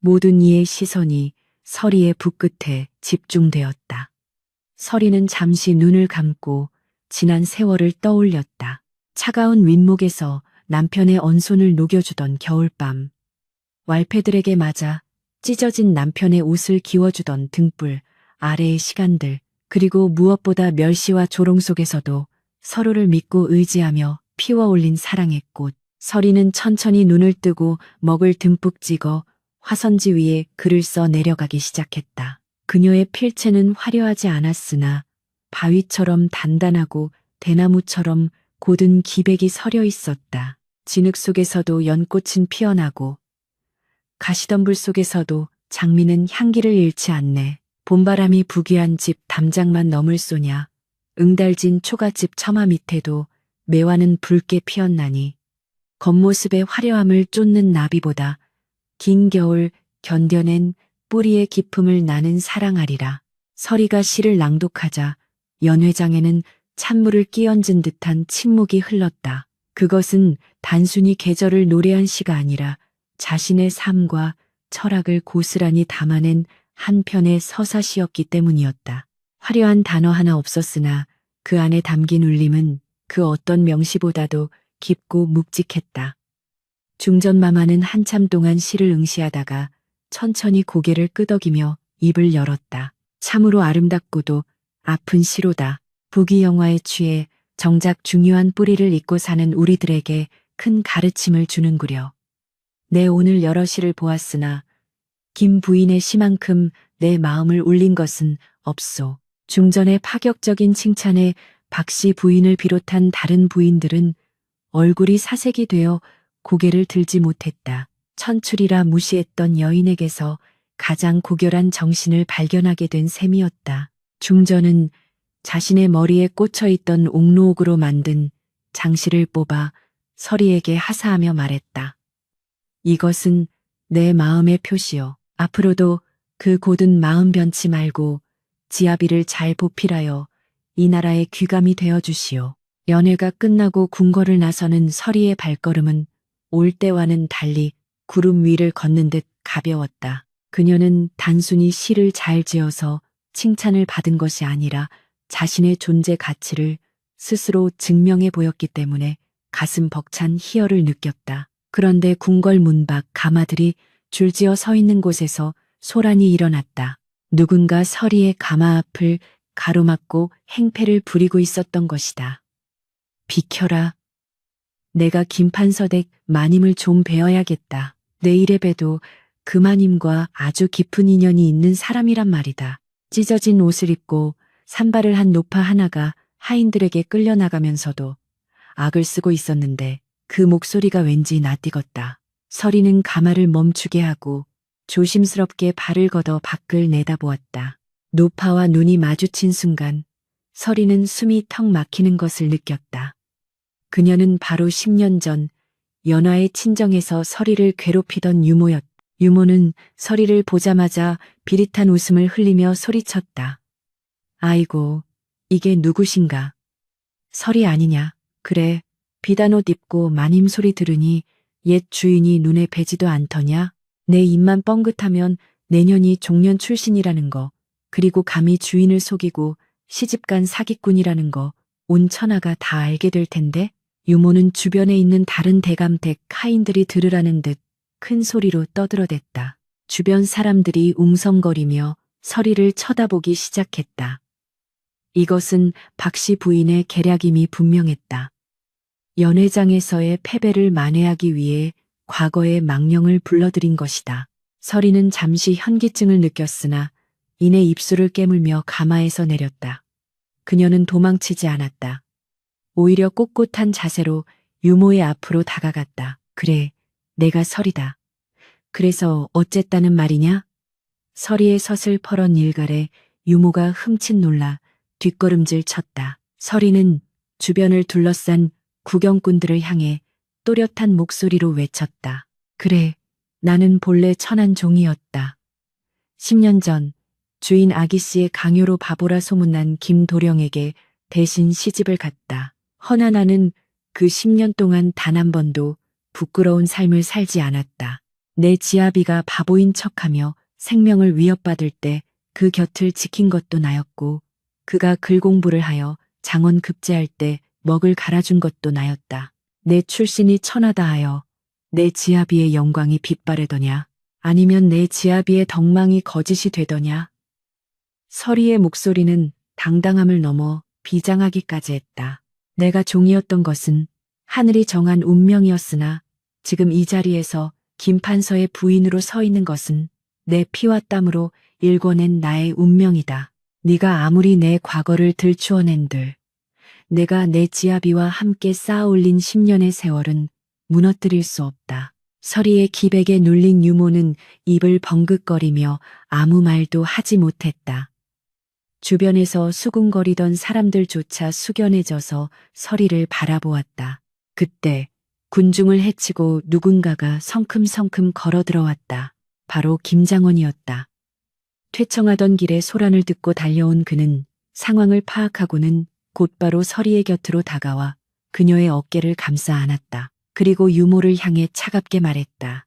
모든 이의 시선이 서리의 붓끝에 집중되었다. 서리는 잠시 눈을 감고 지난 세월을 떠올렸다. 차가운 윗목에서 남편의 언손을 녹여주던 겨울밤, 왈패들에게 맞아 찢어진 남편의 옷을 기워주던 등불 아래의 시간들, 그리고 무엇보다 멸시와 조롱 속에서도 서로를 믿고 의지하며 피워올린 사랑의 꽃. 서리는 천천히 눈을 뜨고 먹을 듬뿍 찍어 화선지 위에 글을 써 내려가기 시작했다. 그녀의 필체는 화려하지 않았으나 바위처럼 단단하고 대나무처럼 고든 기백이 서려 있었다. 진흙 속에서도 연꽃은 피어나고 가시덤불 속에서도 장미는 향기를 잃지 않네. 봄바람이 부귀한 집 담장만 넘을 쏘냐. 응달진 초가집 처마 밑에도 매화는 붉게 피었나니 겉모습의 화려함을 쫓는 나비보다 긴 겨울 견뎌낸 뿌리의 기품을 나는 사랑하리라. 서리가 시를 낭독하자 연회장에는 찬물을 끼얹은 듯한 침묵이 흘렀다. 그것은 단순히 계절을 노래한 시가 아니라 자신의 삶과 철학을 고스란히 담아낸 한 편의 서사시였기 때문이었다. 화려한 단어 하나 없었으나 그 안에 담긴 울림은 그 어떤 명시보다도 깊고 묵직했다. 중전마마는 한참 동안 시를 응시하다가 천천히 고개를 끄덕이며 입을 열었다. 참으로 아름답고도 아픈 시로다. 부귀영화에 취해 정작 중요한 뿌리를 잊고 사는 우리들에게 큰 가르침을 주는구려. 내 오늘 여러 시를 보았으나 김 부인의 시만큼 내 마음을 울린 것은 없소. 중전의 파격적인 칭찬에 박씨 부인을 비롯한 다른 부인들은 얼굴이 사색이 되어 고개를 들지 못했다. 천출이라 무시했던 여인에게서 가장 고결한 정신을 발견하게 된 셈이었다. 중전은 자신의 머리에 꽂혀 있던 옥로옥으로 만든 장시를 뽑아 서리에게 하사하며 말했다. 이것은 내 마음의 표시요. 앞으로도 그 고든 마음 변치 말고 지아비를 잘 보필하여 이 나라의 귀감이 되어 주시오. 연회가 끝나고 궁궐을 나서는 서리의 발걸음은 올 때와는 달리 구름 위를 걷는 듯 가벼웠다. 그녀는 단순히 시를 잘 지어서 칭찬을 받은 것이 아니라 자신의 존재 가치를 스스로 증명해 보였기 때문에 가슴 벅찬 희열을 느꼈다. 그런데 궁궐 문 밖 가마들이 줄지어 서 있는 곳에서 소란이 일어났다. 누군가 서리의 가마 앞을 가로막고 행패를 부리고 있었던 것이다. 비켜라. 내가 김판서댁 마님을 좀 뵈어야겠다. 내일에 봬도 그 마님과 아주 깊은 인연이 있는 사람이란 말이다. 찢어진 옷을 입고 산발을 한 노파 하나가 하인들에게 끌려나가면서도 악을 쓰고 있었는데 그 목소리가 왠지 낯익었다. 서리는 가마를 멈추게 하고 조심스럽게 발을 걷어 밖을 내다보았다. 노파와 눈이 마주친 순간 서리는 숨이 턱 막히는 것을 느꼈다. 그녀는 바로 10년 전 연화의 친정에서 서리를 괴롭히던 유모였다. 유모는 서리를 보자마자 비릿한 웃음을 흘리며 소리쳤다. 아이고, 이게 누구신가? 서리 아니냐? 그래, 비단 옷 입고 마님 소리 들으니 옛 주인이 눈에 뵈지도 않더냐? 내 입만 뻥긋하면 내년이 종년 출신이라는 거, 그리고 감히 주인을 속이고 시집간 사기꾼이라는 거 온 천하가 다 알게 될 텐데? 유모는 주변에 있는 다른 대감댁 하인들이 들으라는 듯 큰 소리로 떠들어댔다. 주변 사람들이 웅성거리며 서리를 쳐다보기 시작했다. 이것은 박씨 부인의 계략임이 분명했다. 연회장에서의 패배를 만회하기 위해 과거의 망령을 불러들인 것이다. 서리는 잠시 현기증을 느꼈으나 이내 입술을 깨물며 가마에서 내렸다. 그녀는 도망치지 않았다. 오히려 꼿꼿한 자세로 유모의 앞으로 다가갔다. 그래, 내가 설이다. 그래서 어쨌다는 말이냐? 서리의 서슬퍼런 일갈에 유모가 흠칫 놀라 뒷걸음질 쳤다. 서리는 주변을 둘러싼 구경꾼들을 향해 또렷한 목소리로 외쳤다. 그래, 나는 본래 천한 종이었다. 10년 전 주인 아기씨의 강요로 바보라 소문난 김도령에게 대신 시집을 갔다. 허나 나는 그 10년 동안 단 한 번도 부끄러운 삶을 살지 않았다. 내 지아비가 바보인 척하며 생명을 위협받을 때 그 곁을 지킨 것도 나였고, 그가 글 공부를 하여 장원 급제할 때 먹을 갈아준 것도 나였다. 내 출신이 천하다 하여 내 지아비의 영광이 빛바래더냐? 아니면 내 지아비의 덕망이 거짓이 되더냐? 서리의 목소리는 당당함을 넘어 비장하기까지 했다. 내가 종이었던 것은 하늘이 정한 운명이었으나 지금 이 자리에서 김판서의 부인으로 서 있는 것은 내 피와 땀으로 일궈낸 나의 운명이다. 네가 아무리 내 과거를 들추어낸들 내가 내 지아비와 함께 쌓아 올린 10년의 세월은 무너뜨릴 수 없다. 서리의 기백에 눌린 유모는 입을 벙긋거리며 아무 말도 하지 못했다. 주변에서 수군거리던 사람들조차 숙연해져서 서리를 바라보았다. 그때 군중을 헤치고 누군가가 성큼성큼 걸어 들어왔다. 바로 김장원이었다. 퇴청하던 길에 소란을 듣고 달려온 그는 상황을 파악하고는 곧바로 서리의 곁으로 다가와 그녀의 어깨를 감싸 안았다. 그리고 유모를 향해 차갑게 말했다.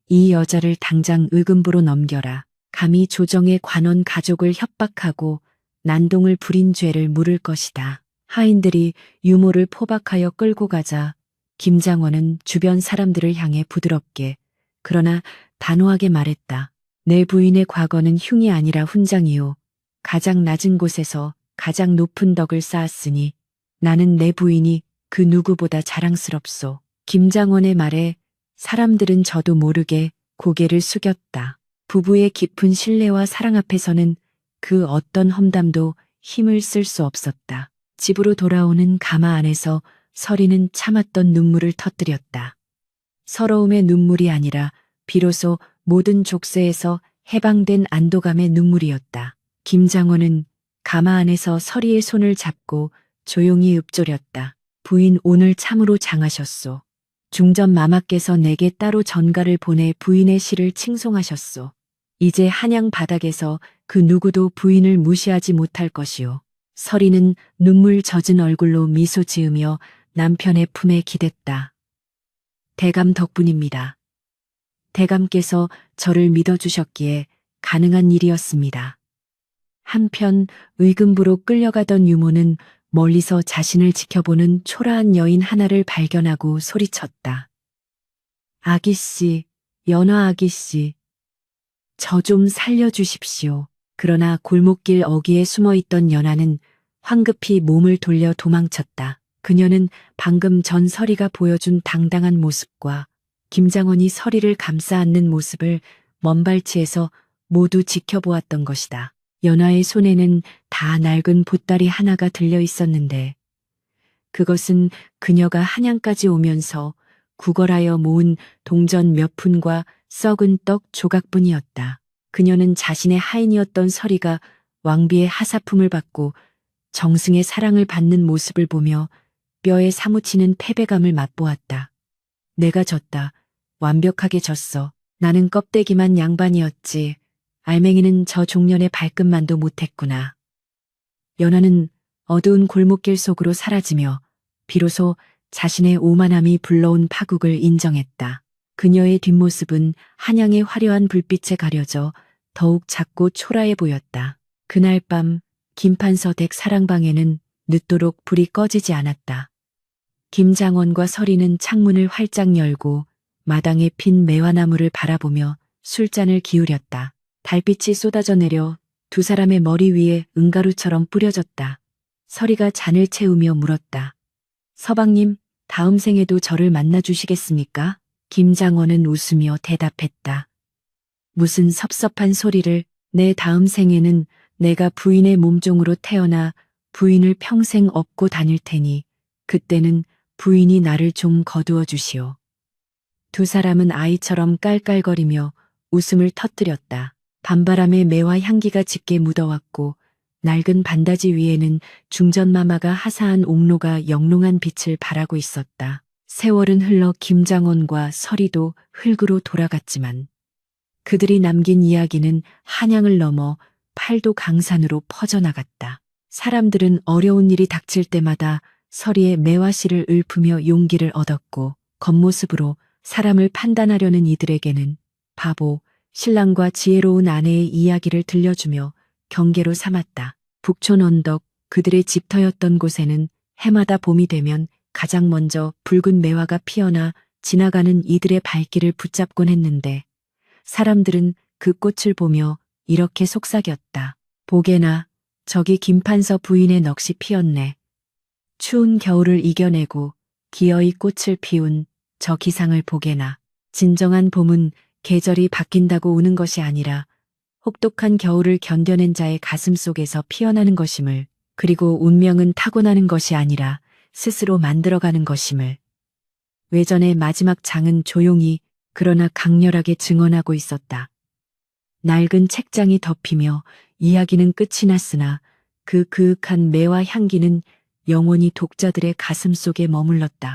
이 여자를 당장 의금부로 넘겨라. 감히 조정의 관원 가족을 협박하고 난동을 부린 죄를 물을 것이다. 하인들이 유모를 포박하여 끌고 가자 김장원은 주변 사람들을 향해 부드럽게 그러나 단호하게 말했다. 내 부인의 과거는 흉이 아니라 훈장이요. 가장 낮은 곳에서 가장 높은 덕을 쌓았으니 나는 내 부인이 그 누구보다 자랑스럽소. 김장원의 말에 사람들은 저도 모르게 고개를 숙였다. 부부의 깊은 신뢰와 사랑 앞에서는 그 어떤 험담도 힘을 쓸 수 없었다. 집으로 돌아오는 가마 안에서 서리는 참았던 눈물을 터뜨렸다. 서러움의 눈물이 아니라 비로소 모든 족쇄에서 해방된 안도감의 눈물이었다. 김장원은 가마 안에서 서리의 손을 잡고 조용히 읊조렸다. 부인 오늘 참으로 장하셨소. 중전 마마께서 내게 따로 전가를 보내 부인의 시를 칭송하셨소. 이제 한양 바닥에서 그 누구도 부인을 무시하지 못할 것이오. 서리는 눈물 젖은 얼굴로 미소 지으며 남편의 품에 기댔다. 대감 덕분입니다. 대감께서 저를 믿어주셨기에 가능한 일이었습니다. 한편 의금부로 끌려가던 유모는 멀리서 자신을 지켜보는 초라한 여인 하나를 발견하고 소리쳤다. 아기씨, 연화 아기씨, 저 좀 살려주십시오. 그러나 골목길 어귀에 숨어있던 연화는 황급히 몸을 돌려 도망쳤다. 그녀는 방금 전 서리가 보여준 당당한 모습과 김장원이 서리를 감싸 안는 모습을 먼발치에서 모두 지켜보았던 것이다. 연화의 손에는 다 낡은 보따리 하나가 들려 있었는데 그것은 그녀가 한양까지 오면서 구걸하여 모은 동전 몇 푼과 썩은 떡 조각뿐이었다. 그녀는 자신의 하인이었던 서리가 왕비의 하사품을 받고 정승의 사랑을 받는 모습을 보며 뼈에 사무치는 패배감을 맛보았다. 내가 졌다. 완벽하게 졌어. 나는 껍데기만 양반이었지. 알맹이는 저 종년의 발끝만도 못했구나. 연화는 어두운 골목길 속으로 사라지며 비로소 자신의 오만함이 불러온 파국을 인정했다. 그녀의 뒷모습은 한양의 화려한 불빛에 가려져 더욱 작고 초라해 보였다. 그날 밤 김판서 댁 사랑방에는 늦도록 불이 꺼지지 않았다. 김장원과 서리는 창문을 활짝 열고 마당에 핀 매화나무를 바라보며 술잔을 기울였다. 달빛이 쏟아져 내려 두 사람의 머리 위에 은가루처럼 뿌려졌다. 서리가 잔을 채우며 물었다. 서방님, 다음 생에도 저를 만나주시겠습니까? 김장원은 웃으며 대답했다. 무슨 섭섭한 소리를. 내 다음 생에는 내가 부인의 몸종으로 태어나 부인을 평생 업고 다닐 테니 그때는 부인이 나를 좀 거두어 주시오. 두 사람은 아이처럼 깔깔거리며 웃음을 터뜨렸다. 밤바람에 매화 향기가 짙게 묻어왔고 낡은 반다지 위에는 중전마마가 하사한 옥로가 영롱한 빛을 발하고 있었다. 세월은 흘러 김장원과 서리도 흙으로 돌아갔지만 그들이 남긴 이야기는 한양을 넘어 팔도 강산으로 퍼져나갔다. 사람들은 어려운 일이 닥칠 때마다 서리의 매화씨를 읊으며 용기를 얻었고 겉모습으로 사람을 판단하려는 이들에게는 바보, 신랑과 지혜로운 아내의 이야기를 들려주며 경계로 삼았다. 북촌 언덕, 그들의 집터였던 곳에는 해마다 봄이 되면 가장 먼저 붉은 매화가 피어나 지나가는 이들의 발길을 붙잡곤 했는데 사람들은 그 꽃을 보며 이렇게 속삭였다. 보게나, 저기 김판서 부인의 넋이 피었네. 추운 겨울을 이겨내고 기어이 꽃을 피운 저 기상을 보게나. 진정한 봄은 계절이 바뀐다고 우는 것이 아니라 혹독한 겨울을 견뎌낸 자의 가슴 속에서 피어나는 것임을, 그리고 운명은 타고나는 것이 아니라 스스로 만들어가는 것임을. 외전의 마지막 장은 조용히 그러나 강렬하게 증언하고 있었다. 낡은 책장이 덮이며 이야기는 끝이 났으나 그 그윽한 매화 향기는 영원히 독자들의 가슴 속에 머물렀다.